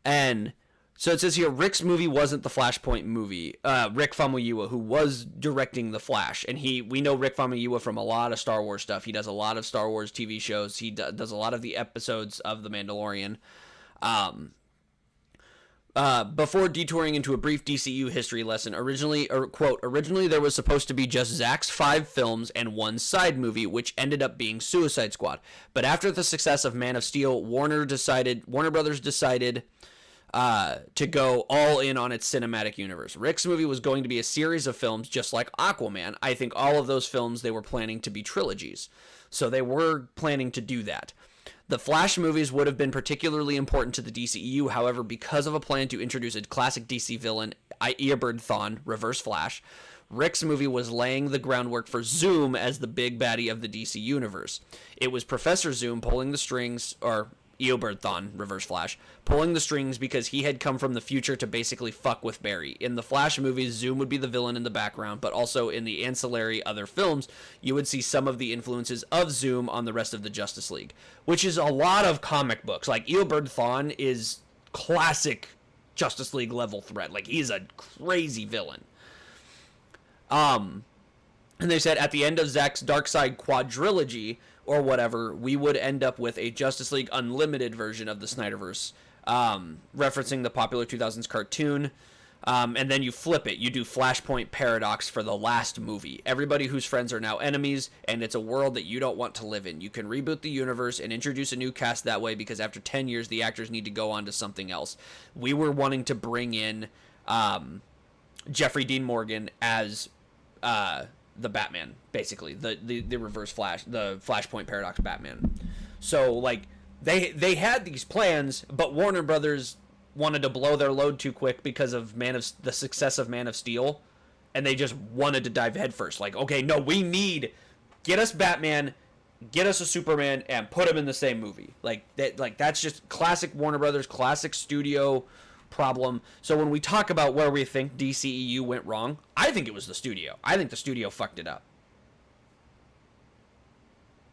And so it says here, Rick's movie wasn't the Flashpoint movie. Rick Famuyiwa, who was directing The Flash. And we know Rick Famuyiwa from a lot of Star Wars stuff. He does a lot of Star Wars TV shows. He does a lot of the episodes of The Mandalorian. Before detouring into a brief DCU history lesson, originally there was supposed to be just Zack's 5 films and 1 side movie, which ended up being Suicide Squad. But after the success of Man of Steel, Warner Brothers decided to go all in on its cinematic universe. Rick's movie was going to be a series of films just like Aquaman. I think all of those films, they were planning to be trilogies. So they were planning to do that. The Flash movies would have been particularly important to the DCEU, however, because of a plan to introduce a classic DC villain, Eobard Thawne, Reverse Flash, Rick's movie was laying the groundwork for Zoom as the big baddie of the DC universe. It was Professor Zoom pulling the strings, or Eobard Thawne, Reverse Flash, pulling the strings because he had come from the future to basically fuck with Barry. In the Flash movies, Zoom would be the villain in the background, but also in the ancillary other films, you would see some of the influences of Zoom on the rest of the Justice League, which is a lot of comic books. Like, Eobard Thawne is classic Justice League level threat. Like, he's a crazy villain. And they said at the end of Zack's Darkseid quadrilogy, or whatever, we would end up with a Justice League Unlimited version of the Snyderverse, referencing the popular 2000s cartoon. And then you flip it. You do Flashpoint Paradox for the last movie. Everybody whose friends are now enemies, and it's a world that you don't want to live in. You can reboot the universe and introduce a new cast that way, because after 10 years, the actors need to go on to something else. We were wanting to bring in Jeffrey Dean Morgan as the Batman, basically the Reverse Flash, the Flashpoint Paradox Batman. So like they had these plans, but Warner Brothers wanted to blow their load too quick because of the success of Man of Steel, and they just wanted to dive headfirst. Like, okay, no, get us Batman, get us a Superman, and put them in the same movie. Like that's just classic Warner Brothers, classic studio problem. So when we talk about where we think DCEU went wrong, I think it was the studio. I think the studio fucked it up.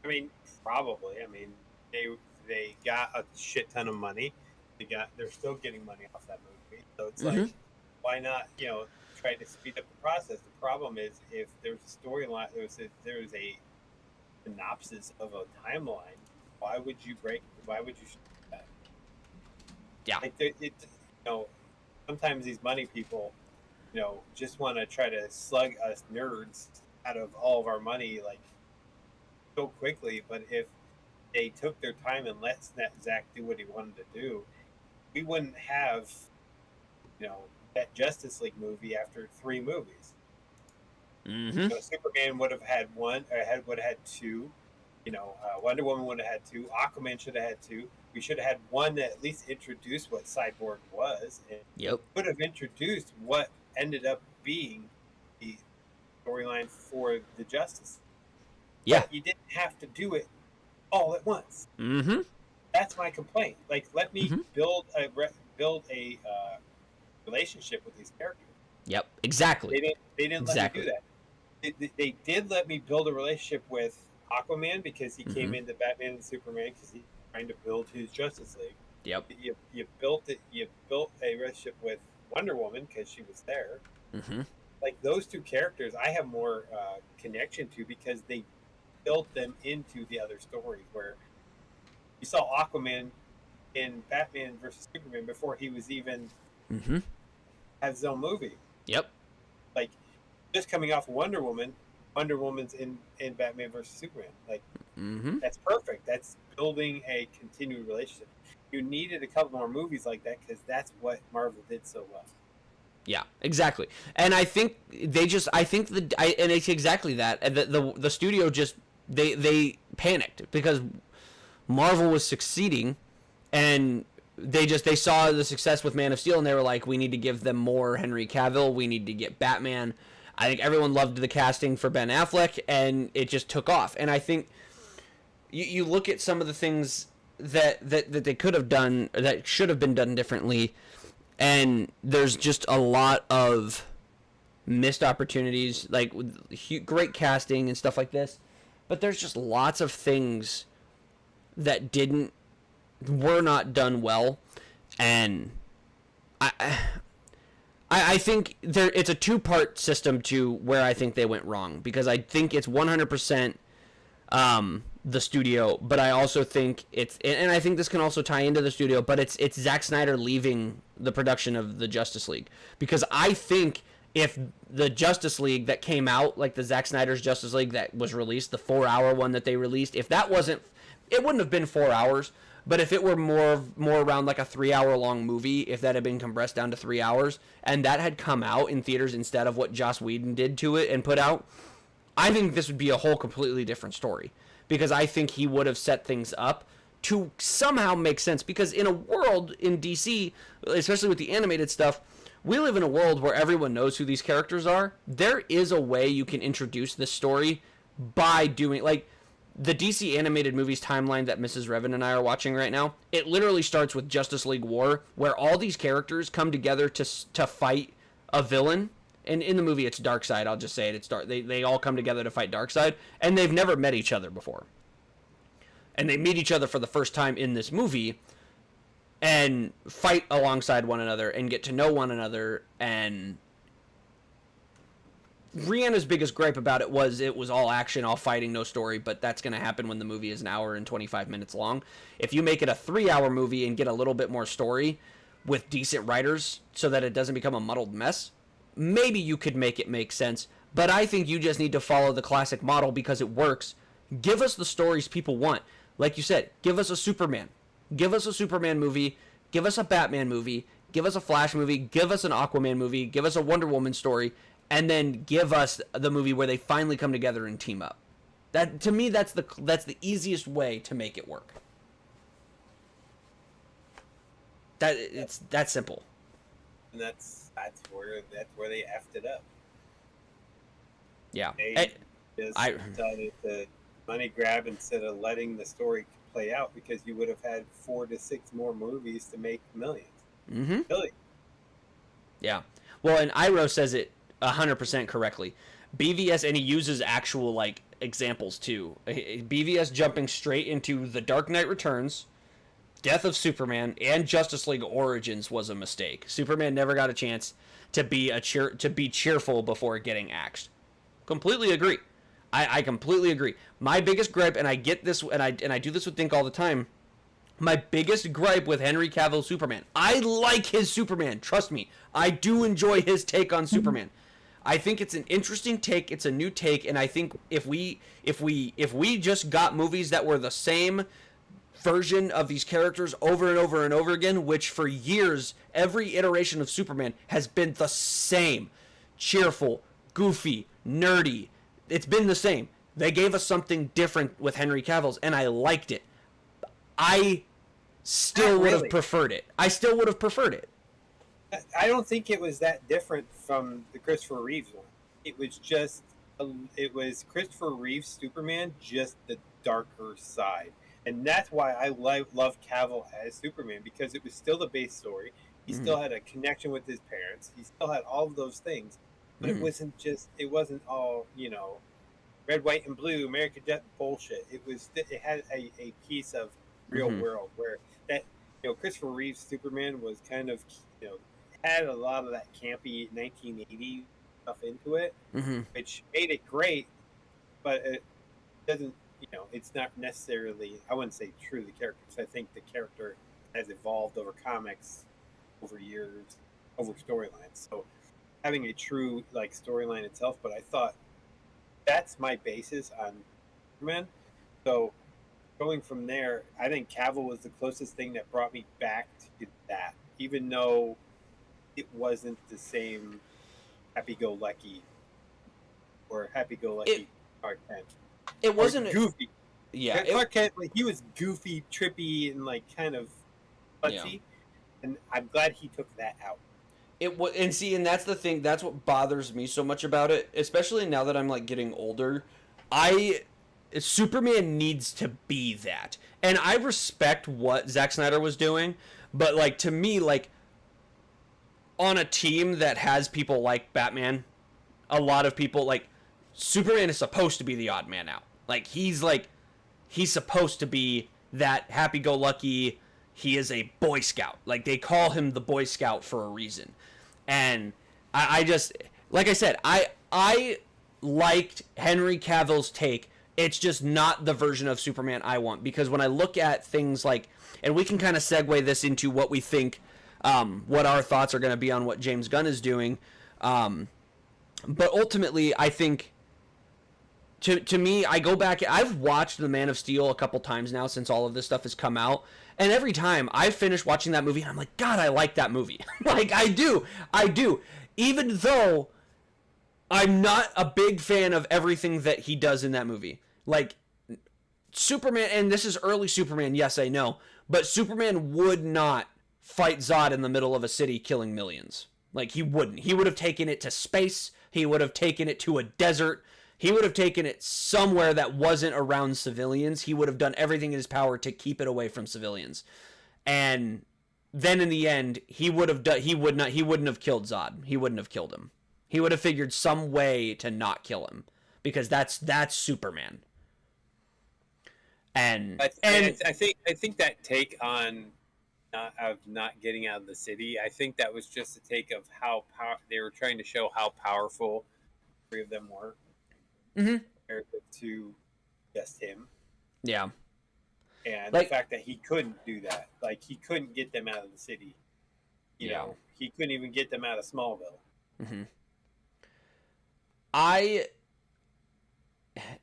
I mean, probably. I mean, they got a shit ton of money. They're still getting money off that movie. So it's like, why not, try to speed up the process? The problem is, if there's a storyline, there's a synopsis of a timeline, why would you shoot that? Yeah. Like, sometimes these money people, just want to try to slug us nerds out of all of our money, like, so quickly. But if they took their time and let Zack do what he wanted to do, we wouldn't have, that Justice League movie after 3 movies. Superman would have had one, or would have had 2. Wonder Woman would have had 2. Aquaman should have had 2. We should have had one that at least introduced what Cyborg was, and would have introduced what ended up being the storyline for the Justice. Yeah, but you didn't have to do it all at once. That's my complaint. Like, let me build a relationship with these characters. Yep, exactly. They didn't let me do that. They did let me build a relationship with Aquaman because he came into Batman and Superman because he's trying to build his Justice League. Yep. You built it. You built a relationship with Wonder Woman because she was there. Like, those 2 characters, I have more connection to because they built them into the other stories. Where you saw Aquaman in Batman versus Superman before he was even had his own movie. Yep. Like, just coming off Wonder Woman's in Batman versus Superman. Like, that's perfect. That's building a continued relationship. You needed a couple more movies like that because that's what Marvel did so well. Yeah, exactly. And I think and it's exactly that. And the studio just they panicked because Marvel was succeeding, and they saw the success with Man of Steel, and they were like, we need to give them more Henry Cavill. We need to get Batman. I think everyone loved the casting for Ben Affleck, and it just took off. And I think you look at some of the things that they could have done, that should have been done differently, and there's just a lot of missed opportunities, like great casting and stuff like this. But there's just lots of things that were not done well, and I think it's a 2-part system to where I think they went wrong, because I think it's 100% the studio, but I also think and I think this can also tie into the studio, but it's Zack Snyder leaving the production of the Justice League, because I think if the Justice League that came out, like the Zack Snyder's Justice League that was released, the 4-hour one that they released, if that wasn't, it wouldn't have been 4 hours, but if it were more around like a 3-hour long movie, if that had been compressed down to 3 hours, and that had come out in theaters instead of what Joss Whedon did to it and put out, I think this would be a whole completely different story, because I think he would have set things up to somehow make sense, because in a world in DC, especially with the animated stuff, we live in a world where everyone knows who these characters are. There is a way you can introduce this story by doing, like, the DC animated movies timeline that Mrs. Revan and I are watching right now, it literally starts with Justice League War, where all these characters come together to fight a villain. And in the movie, it's Darkseid. I'll just say it. It's Dark. They all come together to fight Darkseid, and they've never met each other before. And they meet each other for the first time in this movie, and fight alongside one another, and get to know one another. And Rihanna's biggest gripe about it was all action, all fighting, no story. But that's going to happen when the movie is an hour and 25 minutes long. If you make it a 3-hour movie and get a little bit more story with decent writers, so that it doesn't become a muddled mess, maybe you could make it make sense, but I think you just need to follow the classic model because it works. Give us the stories people want. Like you said, give us a Superman. Give us a Superman movie. Give us a Batman movie. Give us a Flash movie. Give us an Aquaman movie. Give us a Wonder Woman story. And then give us the movie where they finally come together and team up. That, to me, that's the easiest way to make it work. It's that simple. And that's where they effed it up. Yeah. They decided to money grab instead of letting the story play out, because you would have had 4 to 6 more movies to make millions. Mm-hmm. Really? Yeah. Well, and Iro says it 100% correctly. BVS, and he uses actual like examples too. BVS jumping straight into The Dark Knight Returns, Death of Superman, and Justice League Origins was a mistake. Superman never got a chance to be cheerful before getting axed. Completely agree. I completely agree. My biggest gripe, and I get this, and I do this with Dink all the time. My biggest gripe with Henry Cavill Superman. I like his Superman. Trust me, I do enjoy his take on Superman. I think it's an interesting take. It's a new take, and I think if we just got movies that were the same version of these characters over and over and over again, which for years every iteration of Superman has been the same, cheerful, goofy, nerdy. It's been the same. They gave us something different with Henry Cavill's, and I liked it. I still would have preferred it. I don't think it was that different from the Christopher Reeves one. It was Christopher Reeve's Superman, just the darker side. And that's why I love Cavill as Superman, because it was still the base story. He still had a connection with his parents. He still had all of those things. But it wasn't all, red, white, and blue, American Death bullshit. It had a piece of real world where that, Christopher Reeve's Superman was kind of, had a lot of that campy 1980s stuff into it, which made it great, but it doesn't, it's not necessarily, I wouldn't say true to the character, because I think the character has evolved over comics, over years, over storylines. So having a true storyline itself, but I thought that's my basis on Superman. So going from there, I think Cavill was the closest thing that brought me back to that, even though it wasn't the same happy-go-lucky Clark Kent. It wasn't goofy. Yeah, Clark Kent, he was goofy, trippy, and kind of klutzy, and I'm glad he took that out. And that's the thing. That's what bothers me so much about it, especially now that I'm getting older. Superman needs to be that, and I respect what Zack Snyder was doing, but to me, on a team that has people like Batman, a lot of people Superman is supposed to be the odd man out. He's supposed to be that happy-go-lucky. He is a Boy Scout. They call him the Boy Scout for a reason. And I just, like I said, I liked Henry Cavill's take. It's just not the version of Superman I want. Because when I look at things and we can kind of segue this into what we think, what our thoughts are going to be on what James Gunn is doing. But ultimately, I think, to me, I go back, I've watched The Man of Steel a couple times now since all of this stuff has come out. And every time I finish watching that movie, I'm like, God, I like that movie. I do. Even though I'm not a big fan of everything that he does in that movie. Superman, and this is early Superman, yes, I know. But Superman would not fight Zod in the middle of a city killing millions. He wouldn't. He would have taken it to space. He would have taken it to a desert. He would have taken it somewhere that wasn't around civilians. He would have done everything in his power to keep it away from civilians. And then in the end, he wouldn't have killed Zod. He wouldn't have killed him. He would have figured some way to not kill him, because that's Superman. And I think that take on not getting out of the city, I think that was just a take of how they were trying to show how powerful the three of them were, compared to just him. Yeah. And the fact that he couldn't do that, like he couldn't get them out of the city. You know, he couldn't even get them out of Smallville. Mm-hmm.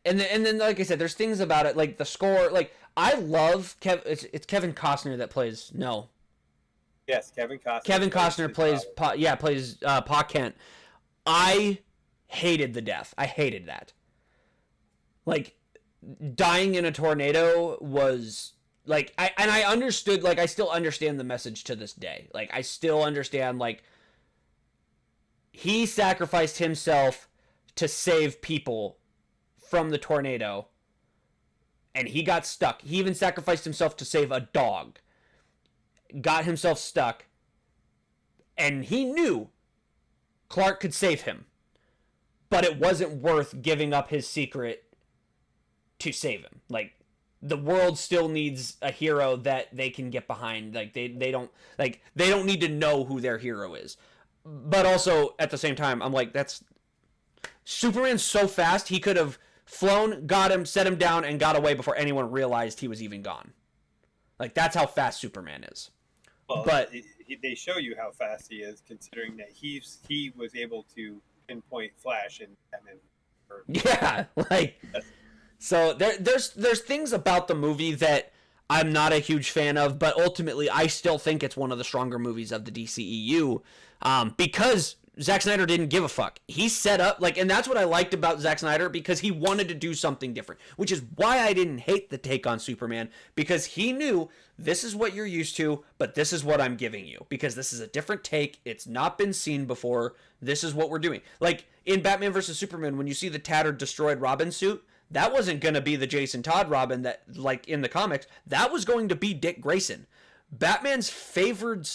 And then like I said, there's things about it, like the score. Like, I love it's Kevin Costner that plays. No. Yes, Kevin Costner. Kevin Costner plays Pa Kent. I hated the death. I hated that. Like, dying in a tornado was like, I understood, like, I still understand the message to this day. Like, I still understand, like, he sacrificed himself to save people from the tornado, and he got stuck. He even sacrificed himself to save a dog. Got himself stuck, and he knew Clark could save him, but it wasn't worth giving up his secret to save him. Like, the world still needs a hero that they can get behind. Like, they don't need to know who their hero is. But also, at the same time, I'm like, Superman's so fast, he could have flown, got him, set him down, and got away before anyone realized he was even gone. Like, that's how fast Superman is. Well, but they show you how fast he is, considering that he was able to pinpoint Flash and Batman. Yeah, like, so there's things about the movie that I'm not a huge fan of, but ultimately I still think it's one of the stronger movies of the DCEU, because Zack Snyder didn't give a fuck. He set up, like, and that's what I liked about Zack Snyder, because he wanted to do something different, which is why I didn't hate the take on Superman, because he knew this is what you're used to, but this is what I'm giving you, because this is a different take. It's not been seen before. This is what we're doing. Like, in Batman vs. Superman, when you see the tattered, destroyed Robin suit, that wasn't going to be the Jason Todd Robin that, like, in the comics. That was going to be Dick Grayson. Batman's favored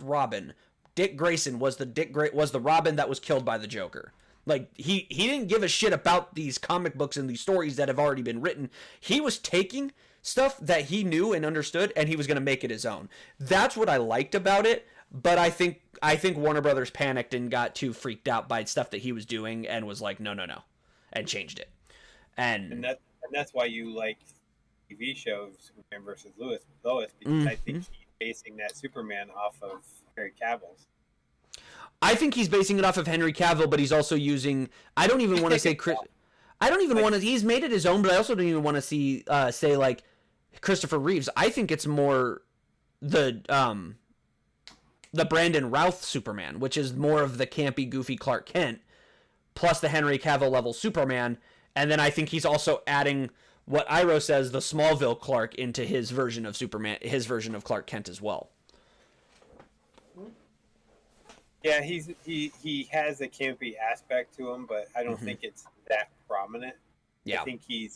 Robin, Dick Grayson, was the Robin that was killed by the Joker. Like, he didn't give a shit about these comic books and these stories that have already been written. He was taking stuff that he knew and understood, and he was going to make it his own. That's what I liked about it. But I think Warner Brothers panicked and got too freaked out by stuff that he was doing and was like, no, and changed it. And that's why you like TV show of Superman versus Lois, because I think he's basing that Superman off of Henry Cavill's. I think he's basing it off of Henry Cavill, but he's also using. I don't even want to say Chris. I don't even want to. He's made it his own, but I also don't even want to say like Christopher Reeves. I think it's more the Brandon Routh Superman, which is more of the campy, goofy Clark Kent, plus the Henry Cavill level Superman, and then I think he's also adding what Iro says, the Smallville Clark, into his version of Superman, his version of Clark Kent as well. Yeah, he has a campy aspect to him, but I don't think it's that prominent. Yeah, I think he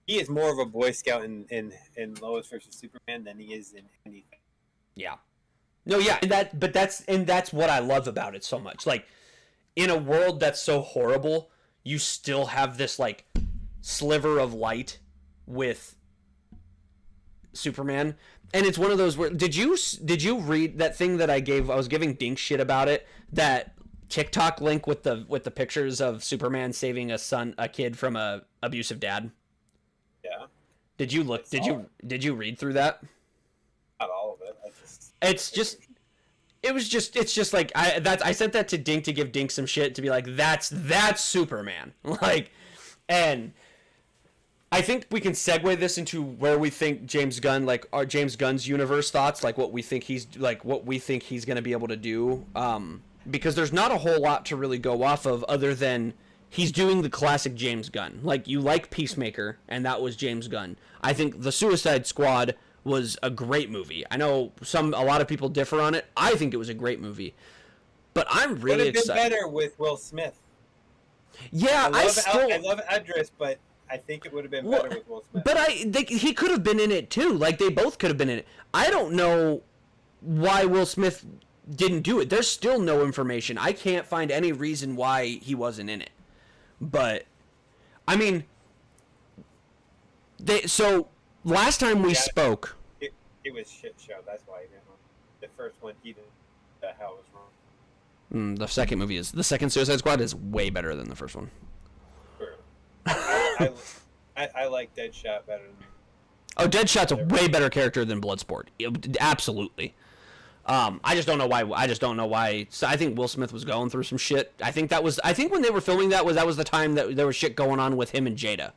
is more of a Boy Scout in Lois versus Superman than he is in anything. Yeah, no, yeah, and that's what I love about it so much. Like, in a world that's so horrible, you still have this like sliver of light with Superman. And it's one of those where did you read that thing that I was giving Dink shit about it, that TikTok link with the pictures of Superman saving a kid from a abusive dad? Yeah. Did you read through that? Not all of it. It's just like I sent that to Dink to give Dink some shit, to be like, that's Superman. Like, and I think we can segue this into where we think James Gunn, like our James Gunn's universe thoughts, like what we think he's going to be able to do. Because there's not a whole lot to really go off of other than he's doing the classic James Gunn. Like, you like Peacemaker, and that was James Gunn. I think The Suicide Squad was a great movie. I know a lot of people differ on it. I think it was a great movie. But I'm really excited. Would have been better with Will Smith. Yeah, I love Idris, but I think it would have been better with Will Smith. But he could have been in it too. Like, they both could have been in it. I don't know why Will Smith didn't do it. There's still no information. I can't find any reason why he wasn't in it. But I mean, so last time we spoke, it was shit show. That's why the first one he did the hell was wrong. The second Suicide Squad is way better than the first one. Sure. I like Deadshot better than. Oh, Deadshot's a way better character than Bloodsport. Absolutely. I just don't know why. So I think Will Smith was going through some shit. I think when they were filming that was the time that there was shit going on with him and Jada.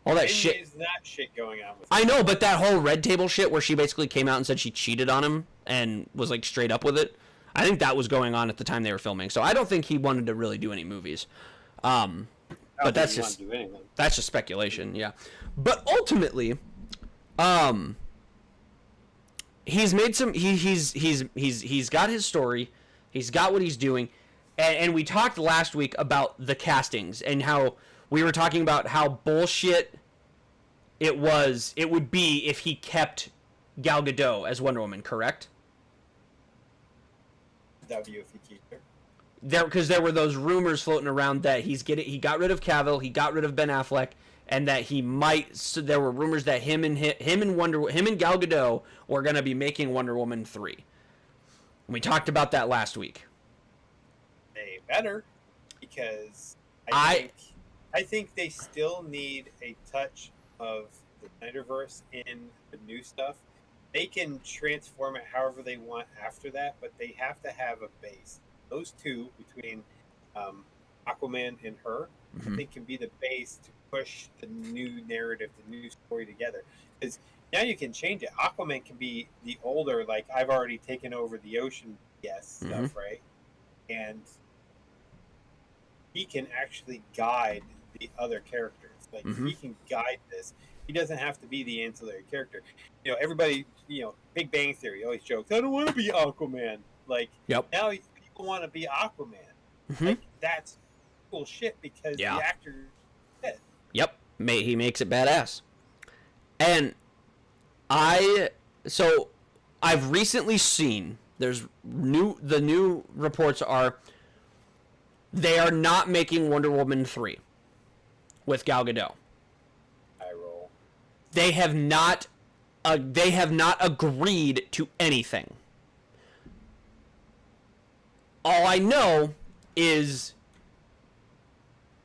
All that shit. There's not shit going on with him. I know, but that whole Red Table shit where she basically came out and said she cheated on him and was like straight up with it. I think that was going on at the time they were filming. So I don't think he wanted to really do any movies. But that's just speculation, yeah. But ultimately, he's made some. He's got his story. He's got what he's doing, and we talked last week about the castings and how we were talking about how bullshit it would be if he kept Gal Gadot as Wonder Woman. Correct? W if he keeps her. Because there were those rumors floating around that he got rid of Cavill, he got rid of Ben Affleck, and that he might. So there were rumors that him and Gal Gadot were going to be making Wonder Woman 3. We talked about that last week. They better, because I think they still need a touch of the Snyderverse in the new stuff. They can transform it however they want after that, but they have to have a base. Those two, between Aquaman and her, I think can be the base to push the new narrative, the new story together. Because now you can change it. Aquaman can be the older, like, I've already taken over the ocean stuff, right? And he can actually guide the other characters. Like, he can guide this. He doesn't have to be the ancillary character. Everybody, Big Bang Theory always jokes, I don't want to be Aquaman. Like, now people want to be Aquaman. Like, that's cool shit because the actor is. Yep. He makes it badass. And I've recently seen, the new reports are, they are not making Wonder Woman 3 with Gal Gadot. They have not agreed to anything. All I know is,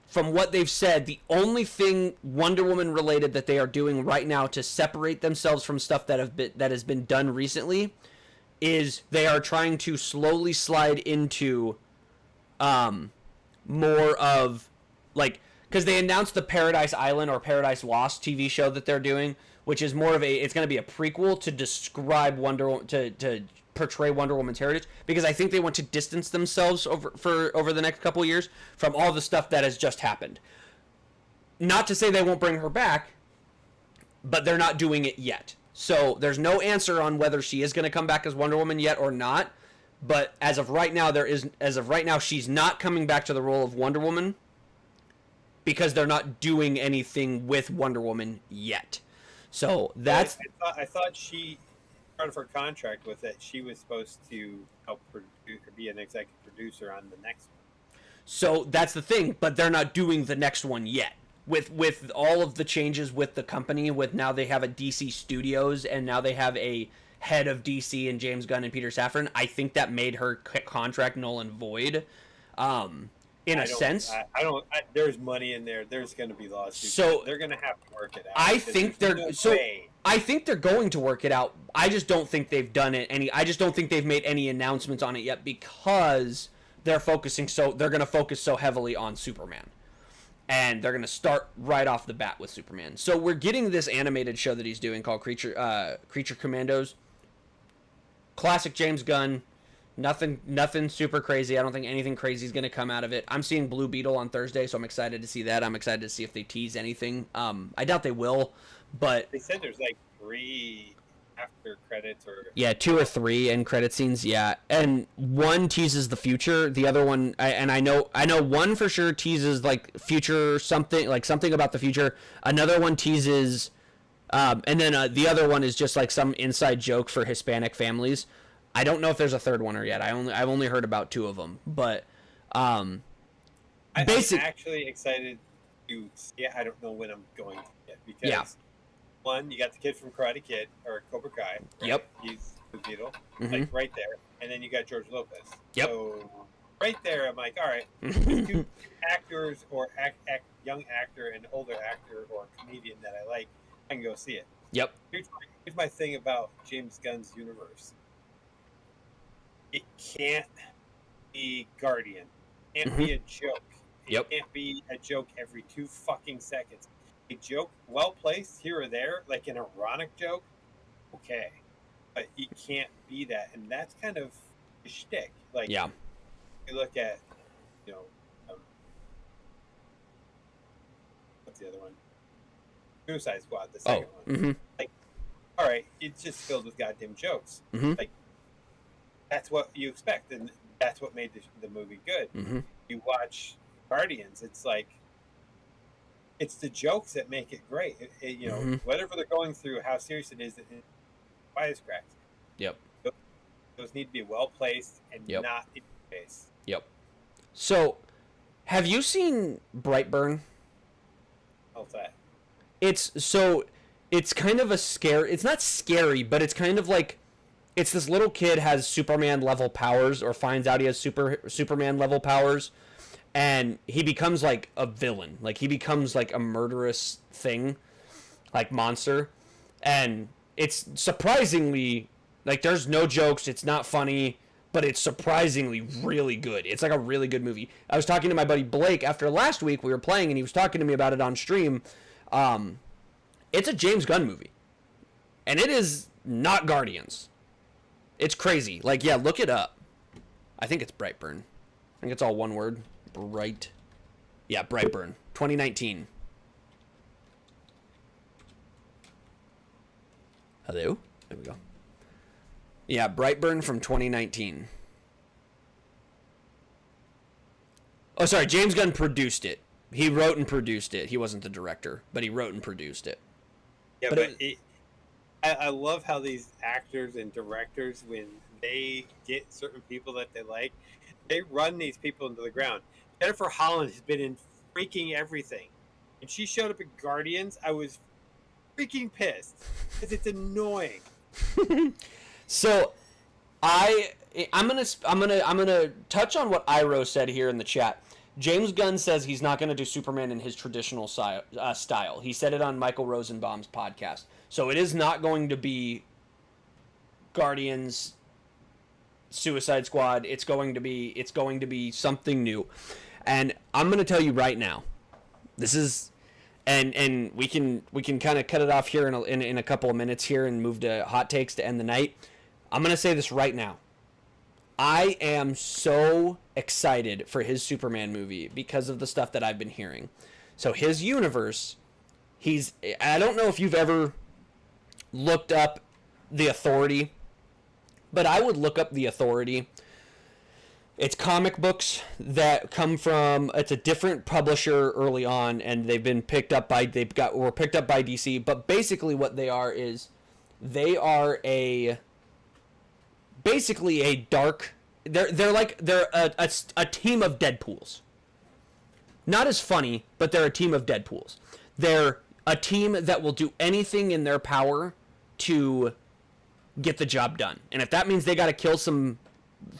from what they've said, the only thing Wonder Woman related that they are doing right now to separate themselves from stuff that has been done recently is they are trying to slowly slide into more of, like, because they announced the Paradise Island or Paradise Lost TV show that they're doing, which is more of it's going to be a prequel to describe to portray Wonder Woman's heritage, because I think they want to distance themselves over the next couple of years from all the stuff that has just happened. Not to say they won't bring her back, but they're not doing it yet. So there's no answer on whether she is going to come back as Wonder Woman yet or not. But as of right now, she's not coming back to the role of Wonder Woman, because they're not doing anything with Wonder Woman yet. So that's. I thought she, part of her contract with it, she was supposed to help be an executive producer on the next one. So that's the thing, but they're not doing the next one yet. With all of the changes with the company, with now they have a DC Studios and now they have a head of DC and James Gunn and Peter Safran, I think that made her contract null and void. In a sense, there's money in there. There's going to be lawsuits. So they're going to have to work it out. I think they're going to work it out. I just don't think they've done it I just don't think they've made any announcements on it yet, because they're going to focus so heavily on Superman. And they're going to start right off the bat with Superman. So we're getting this animated show that he's doing called Creature Commandos. Classic James Gunn. Nothing super crazy. I don't think anything crazy is going to come out of it. I'm seeing Blue Beetle on Thursday, so I'm excited to see that. I'm excited to see if they tease anything. I doubt they will, but they said there's like 3 after credits or Yeah, 2 or 3 end credit scenes. Yeah, and one teases the future. The other one, I know one for sure teases like future something, like something about the future. Another one teases, and then the other one is just like some inside joke for Hispanic families. I don't know if there's a third one or yet. I've only heard about 2 of them, but I'm actually excited to see it. I don't know when I'm going to get because one, you got the kid from Karate Kid or Cobra Kai. Right? Yep. He's the Beetle, like right there, and then you got George Lopez. Yep. So right there, I'm like, all right, 2 actors or young actor and older actor or comedian that I like, I can go see it. Yep. Here's my thing about James Gunn's universe. It can't be Guardian. It can't be a joke. It can't be a joke every 2 fucking seconds. A joke well placed here or there, like an ironic joke, okay. But it can't be that. And that's kind of a shtick. Like, you look at, what's the other one? Suicide Squad, the second one. Like, all right, it's just filled with goddamn jokes. Like, that's what you expect, and that's what made the movie good. You watch Guardians, it's like, it's the jokes that make it great. Whatever they're going through, how serious it is, wisecracks. Yep. Those need to be well placed and not in your face. Yep. So, have you seen Brightburn? How's that? It's kind of a scary. It's not scary, but it's kind of like, it's this little kid has Superman level powers, or finds out he has Superman level powers. And he becomes like a villain. Like, he becomes like a murderous thing, like monster. And it's surprisingly, like, there's no jokes. It's not funny, but it's surprisingly really good. It's like a really good movie. I was talking to my buddy Blake after last week. We were playing, and he was talking to me about it on stream. It's a James Gunn movie. And it is not Guardians. It's crazy. Like, yeah, look it up. I think it's Brightburn. I think it's all one word. Brightburn 2019. Hello, there we go. Yeah, Brightburn from 2019. Oh, sorry, James Gunn produced it. He wrote and produced it. He wasn't the director, but he wrote and produced it. Yeah, but I love how these actors and directors, when they get certain people that they like, they run these people into the ground. Jennifer Holland has been in freaking everything. And she showed up in Guardians. I was freaking pissed because it's annoying. So, I'm gonna touch on what Iro said here in the chat. James Gunn says he's not going to do Superman in his traditional style. He said it on Michael Rosenbaum's podcast. So it is not going to be Guardians, Suicide Squad. It's going to be something new. And I'm going to tell you right now, this is, and we can kind of cut it off here in a couple of minutes here and move to hot takes to end the night. I'm going to say this right now. I am so excited for his Superman movie because of the stuff that I've been hearing. So his universe, I don't know if you've ever looked up The Authority, but I would look up The Authority. It's comic books that come from, it's a different publisher early on, and they've been picked up by, were picked up by DC, but basically what they are is, they are basically a dark, they're a team of Deadpools. Not as funny, but they're a team of Deadpools. They're a team that will do anything in their power to get the job done. And if that means they got to kill some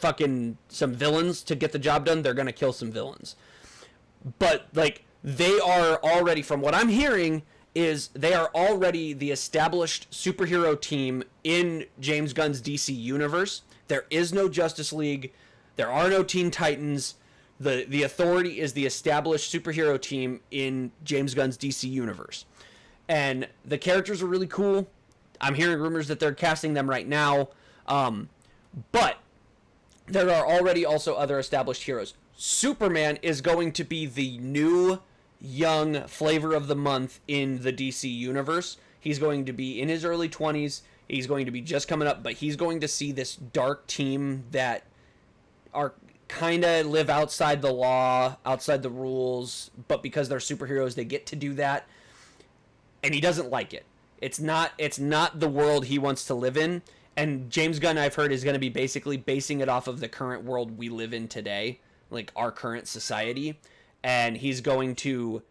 villains to get the job done, they're going to kill some villains. But like, they are already, from what I'm hearing, is they are already the established superhero team in James Gunn's DC universe. There is no Justice League. There are no Teen Titans. The Authority is the established superhero team in James Gunn's DC universe. And the characters are really cool. I'm hearing rumors that they're casting them right now. But there are already also other established heroes. Superman is going to be the new young flavor of the month in the DC universe. He's going to be in his early 20s. He's going to be just coming up, but he's going to see this dark team that are kind of live outside the law, outside the rules, but because they're superheroes, they get to do that. And he doesn't like it. It's not the world he wants to live in. And James Gunn, I've heard, is going to be basically basing it off of the current world we live in today, like our current society. And he's going to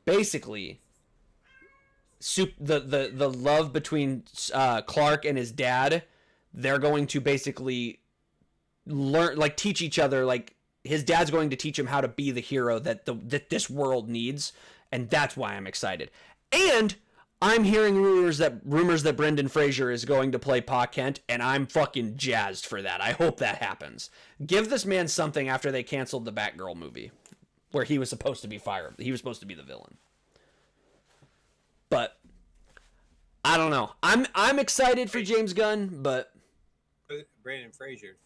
basically the love between Clark and his dad. They're going to basically learn, like, teach each other. Like, his dad's going to teach him how to be the hero that this world needs, and that's why I'm excited. And I'm hearing rumors that Brendan Fraser is going to play Pa Kent, and I'm fucking jazzed for that. I hope that happens. Give this man something after they canceled the Batgirl movie, where he was supposed to be fired. He was supposed to be the villain. But I don't know. I'm excited for James Gunn, but Brendan Fraser.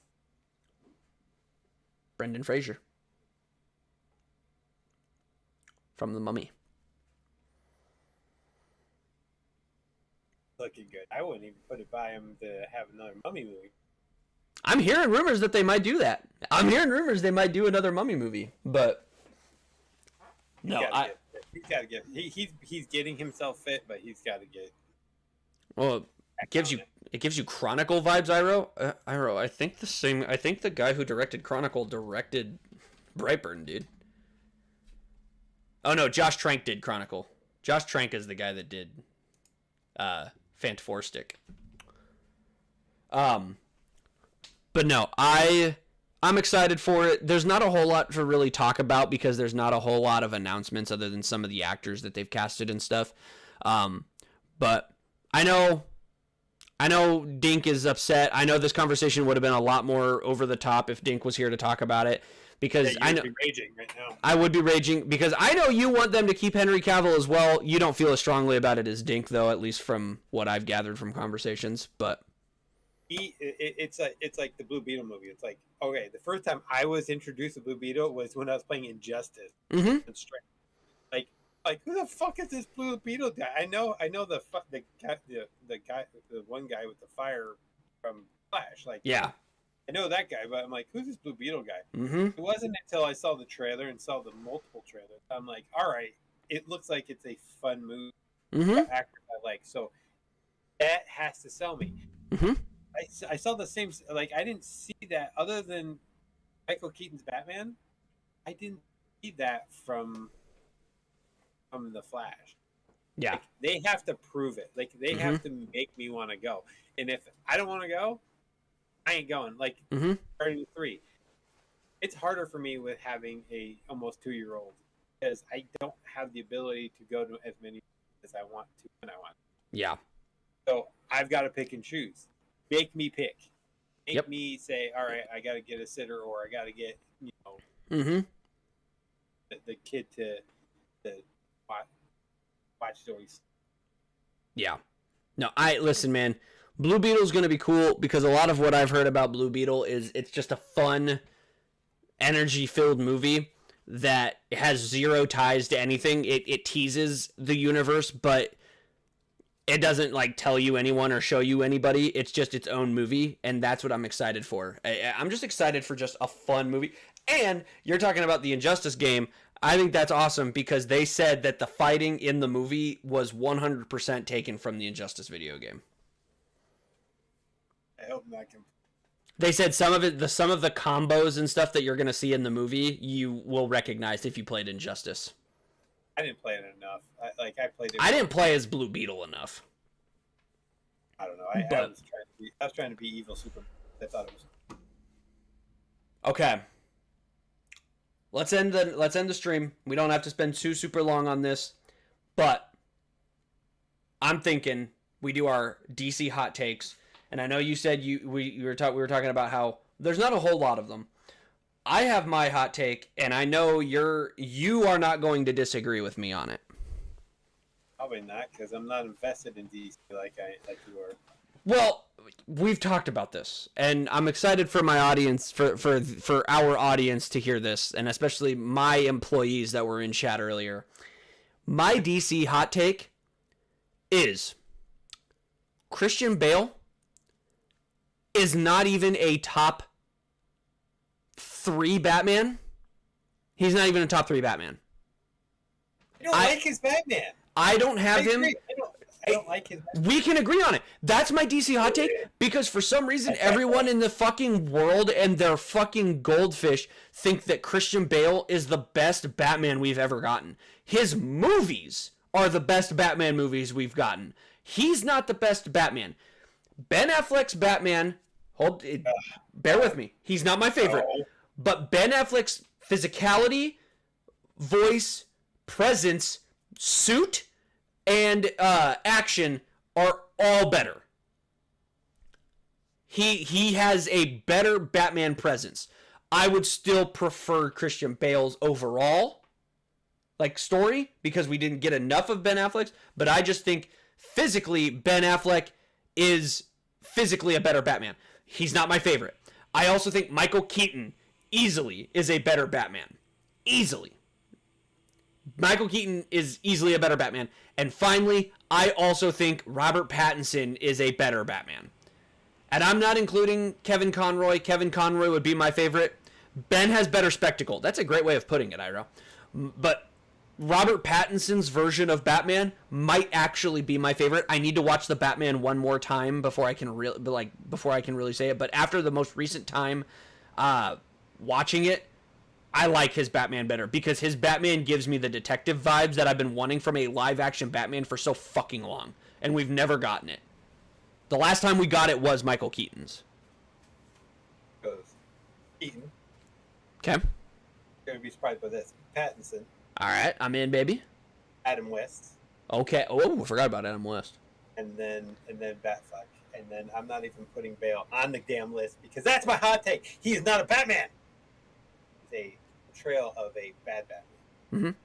Brendan Fraser from The Mummy. Looking good. I wouldn't even put it by him to have another Mummy movie. I'm hearing rumors that they might do that. I'm hearing rumors they might do another Mummy movie, but no, he's got to get. He's getting himself fit, but he's got to get. Well, it gives you Chronicle vibes, Iro. I think the guy who directed Chronicle directed Brightburn, dude. Oh no, Josh Trank did Chronicle. Josh Trank is the guy that did Fantastic. But no, I'm excited for it. There's not a whole lot to really talk about because there's not a whole lot of announcements other than some of the actors that they've casted and stuff. But I know Dink is upset. I know this conversation would have been a lot more over the top if Dink was here to talk about it, because I know be raging right now. I would be raging because I know you want them to keep Henry Cavill as well. You don't feel as strongly about it as Dink, though, at least from what I've gathered from conversations. But it's like the Blue Beetle movie. It's like, okay, the first time I was introduced to Blue Beetle was when I was playing Injustice. Mm-hmm. Like who the fuck is this Blue Beetle guy? I know the one guy with the fire from Flash. Like, yeah, I know that guy, but I'm like, who's this Blue Beetle guy? Mm-hmm. It wasn't until I saw the trailer and saw the multiple trailers, I'm like, all right, it looks like it's a fun movie. Mm-hmm. Actor I like, so that has to sell me. Mm-hmm. I saw the same, like, I didn't see that other than Michael Keaton's Batman. I didn't see that from the Flash. Yeah, like, they have to prove it. Like, they have to make me want to go. And if I don't want to go, I ain't going. Like, starting 3, it's harder for me with having a almost 2-year-old because I don't have the ability to go to as many as I want to when I want. Yeah. So I've got to pick and choose. Make me pick. Make me say, all right, I got to get a sitter, or I got to get the kid to watch stories. Yeah. No, listen, man. Blue Beetle's going to be cool because a lot of what I've heard about Blue Beetle is it's just a fun, energy-filled movie that has zero ties to anything. It teases the universe, but it doesn't like tell you anyone or show you anybody. It's just its own movie, and that's what I'm excited for. I'm just excited for just a fun movie. And you're talking about the Injustice game. I think that's awesome because they said that the fighting in the movie was 100% taken from the Injustice video game. I hope not. They said some of the combos and stuff that you're going to see in the movie, you will recognize if you played Injustice. I didn't play it enough. I played it. I didn't play as Blue Beetle enough. I don't know. I was trying to be evil Superman. I thought it was. Okay. Let's end the stream. We don't have to spend super long on this, but I'm thinking we do our DC hot takes. And I know you said we were talking about how there's not a whole lot of them. I have my hot take, and I know you are not going to disagree with me on it. Probably not, because I'm not invested in DC like you are. Well, we've talked about this, and I'm excited for my audience, for our audience to hear this, and especially my employees that were in chat earlier. My DC hot take is Christian Bale is not even a top 3 Batman. He's not even a top 3 Batman. I don't like his Batman. I don't have him. I don't like his Batman. We can agree on it. That's my DC hot take, because for some reason everyone in the fucking world and their fucking goldfish think that Christian Bale is the best Batman we've ever gotten. His movies are the best Batman movies we've gotten. He's not the best Batman. Ben Affleck's Batman, bear with me. He's not my favorite. But Ben Affleck's physicality, voice, presence, suit, and action are all better. He has a better Batman presence. I would still prefer Christian Bale's overall story, because we didn't get enough of Ben Affleck's, but I just think physically Ben Affleck is physically a better Batman. He's not my favorite. I also think Michael Keaton easily is a better Batman. Easily. Michael Keaton is easily a better Batman. And finally, I also think Robert Pattinson is a better Batman. And I'm not including Kevin Conroy. Kevin Conroy would be my favorite. Ben has better spectacle. That's a great way of putting it, Ira. But Robert Pattinson's version of Batman might actually be my favorite. I need to watch the Batman one more time before I can really say it. But after the most recent time watching it, I like his Batman better, because his Batman gives me the detective vibes that I've been wanting from a live-action Batman for so fucking long, and we've never gotten it. The last time we got it was Michael Keaton's. Keaton. Okay. You're going to be surprised by this. Pattinson. All right, I'm in, baby. Adam West. Okay. Oh, I forgot about Adam West. And then Batfuck. And then I'm not even putting Bale on the damn list, because that's my hot take. He is not a Batman. He's a portrayal of a bad Batman.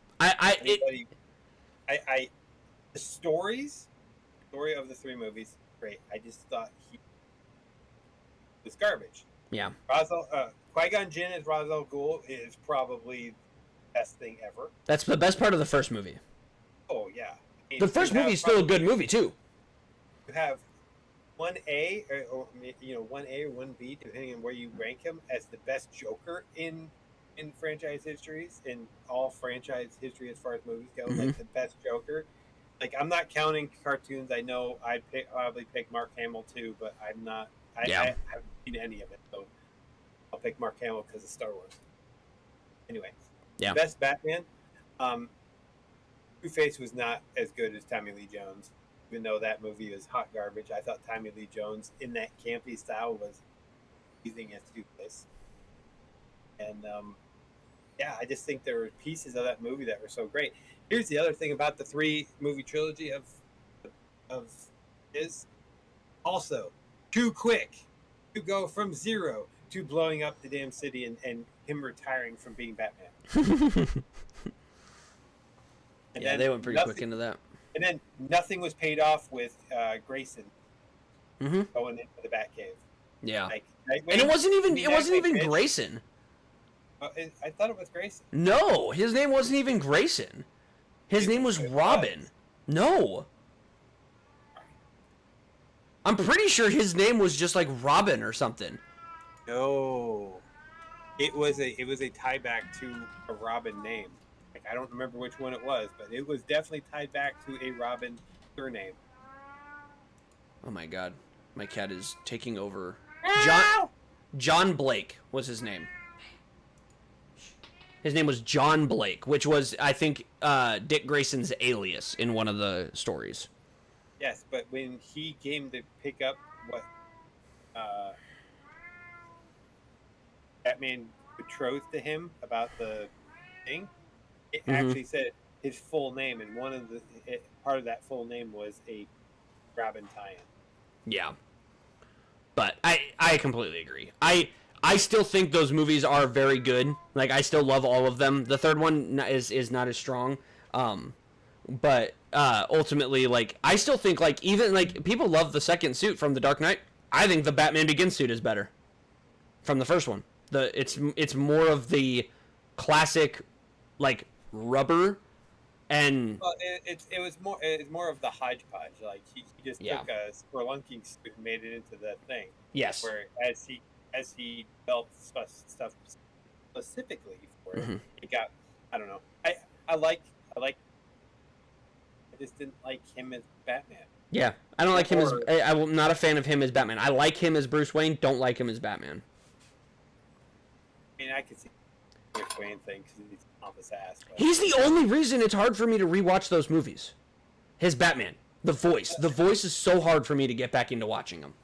The story of the 3 movies, great. I just thought he was garbage. Yeah. Qui-Gon Jinn as Ra's al Ghul is probably the best thing ever. That's the best part of the first movie. Oh yeah. The first movie is still a good movie too. You have 1A or 1A or 1B, depending on where you rank him, as the best Joker in franchise histories, in all franchise history as far as movies go. Mm-hmm. Like the best Joker. Like, I'm not counting cartoons. I know I'd probably pick Mark Hamill too, but I'm not. I haven't seen any of it, so I'll pick Mark Hamill because of Star Wars. Anyway, yeah. Best Batman. Two-Face was not as good as Tommy Lee Jones, even though that movie is hot garbage. I thought Tommy Lee Jones in that campy style was amazing as Two-Face. And I just think there were pieces of that movie that were so great. Here's the other thing about the 3-movie trilogy of his. Also, too quick to go from 0 to blowing up the damn city and him retiring from being Batman. And they went pretty quick into that. And then nothing was paid off with Grayson going into the Batcave. Yeah, and it wasn't even Grayson. I thought it was Grayson. No, his name wasn't even Grayson. His name was Robin. No. I'm pretty sure his name was just like Robin or something. No. It was a tie back to a Robin name. Like, I don't remember which one it was, but it was definitely tied back to a Robin surname. Oh my god. My cat is taking over. Ow! John Blake was his name. His name was John Blake, which was, I think, Dick Grayson's alias in one of the stories. Yes, but when he came to pick up what Batman betrothed to him about the thing, it actually said his full name, and part of that full name was a Robin tie-in. Yeah. But I completely agree. I still think those movies are very good. Like, I still love all of them. The third one is not as strong. But ultimately, like, I still think, like, even, like, people love the second suit from The Dark Knight. I think the Batman Begins suit is better from the first one. It's more of the classic, like, rubber And Well, it was more of the hodgepodge. Like he just yeah, took a spelunking suit and made it into that thing. yes, Where as he developed stuff specifically for it, hmm it got, I don't know. I just didn't like him as Batman. yeah. I don't like him as Or I'm not a fan of him as Batman. I like him as Bruce Wayne. Don't like him as Batman. I mean, I could see the Bruce Wayne thing because he's on his ass. But He's the only reason it's hard for me to rewatch those movies. His Batman, the voice is so hard for me to get back into watching him.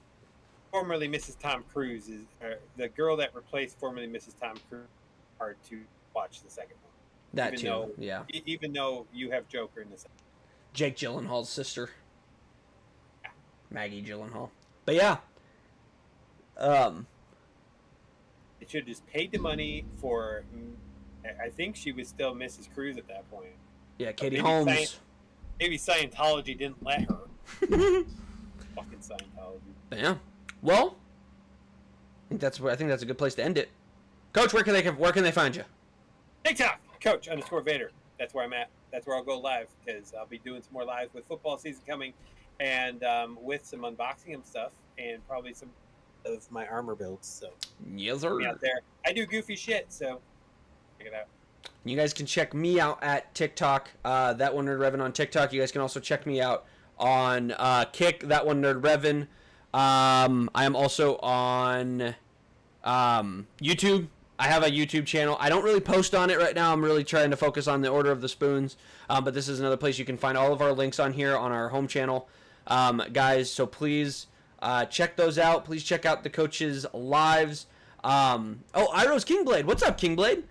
formerly Mrs. Tom Cruise is the girl that replaced formerly Mrs. Tom Cruise. Hard to watch the second one. That too, yeah. Even though you have Joker in the second. Jake Gyllenhaal's sister, Maggie Gyllenhaal. But yeah, It should have just paid the money for. I think she was still Mrs. Cruise at that point. yeah, Katie maybe Holmes. Maybe Scientology didn't let her. Fucking Scientology. But yeah, well, I think that's a good place to end it. Coach, where can they find you? TikTok, Coach_Vader. That's where I'm at. That's where I'll go live because I'll be doing some more lives with football season coming, and with some unboxing of stuff and probably some of my armor builds. So Yes, sir. me out there. I do goofy shit, so check it out. You guys can check me out at TikTok. That one nerd Revan on TikTok. You guys can also check me out on Kick. That one nerd Revan. I am also on YouTube. I have a YouTube channel. I don't really post on it right now. I'm really trying to focus on the Order of the Spoons. But this is another place you can find all of our links on here on our home channel, guys. So please check those out. Please check out the coaches' lives. Iro's Kingblade. What's up, Kingblade?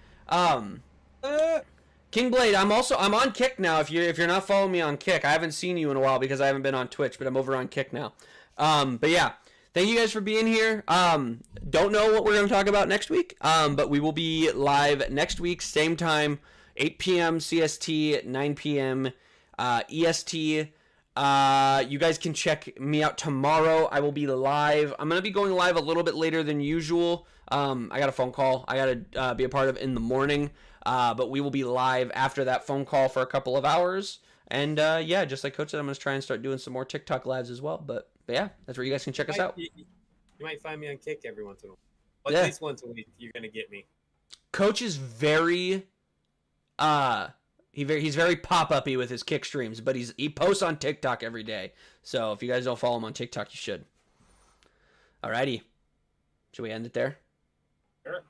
Kingblade, I'm on Kick now. If you're not following me on Kick, I haven't seen you in a while because I haven't been on Twitch, but I'm over on Kick now. But yeah, thank you guys for being here. Don't know what we're going to talk about next week, but we will be live next week, same time, 8 p.m. CST, 9 p.m. EST. You guys can check me out tomorrow. I will be live. I'm going to be going live a little bit later than usual. I got a phone call I got to be a part of in the morning, but we will be live after that phone call for a couple of hours. And yeah, just like Coach said, I'm going to try and start doing some more TikTok lives as well. But yeah, that's where you guys can check us out. You might find me on Kick every once in a while. Yeah. At least once a week, you're going to get me. Coach is very he's very pop-uppy with his Kick streams, but he posts on TikTok every day. So if you guys don't follow him on TikTok, you should. Alrighty. Should we end it there? Sure.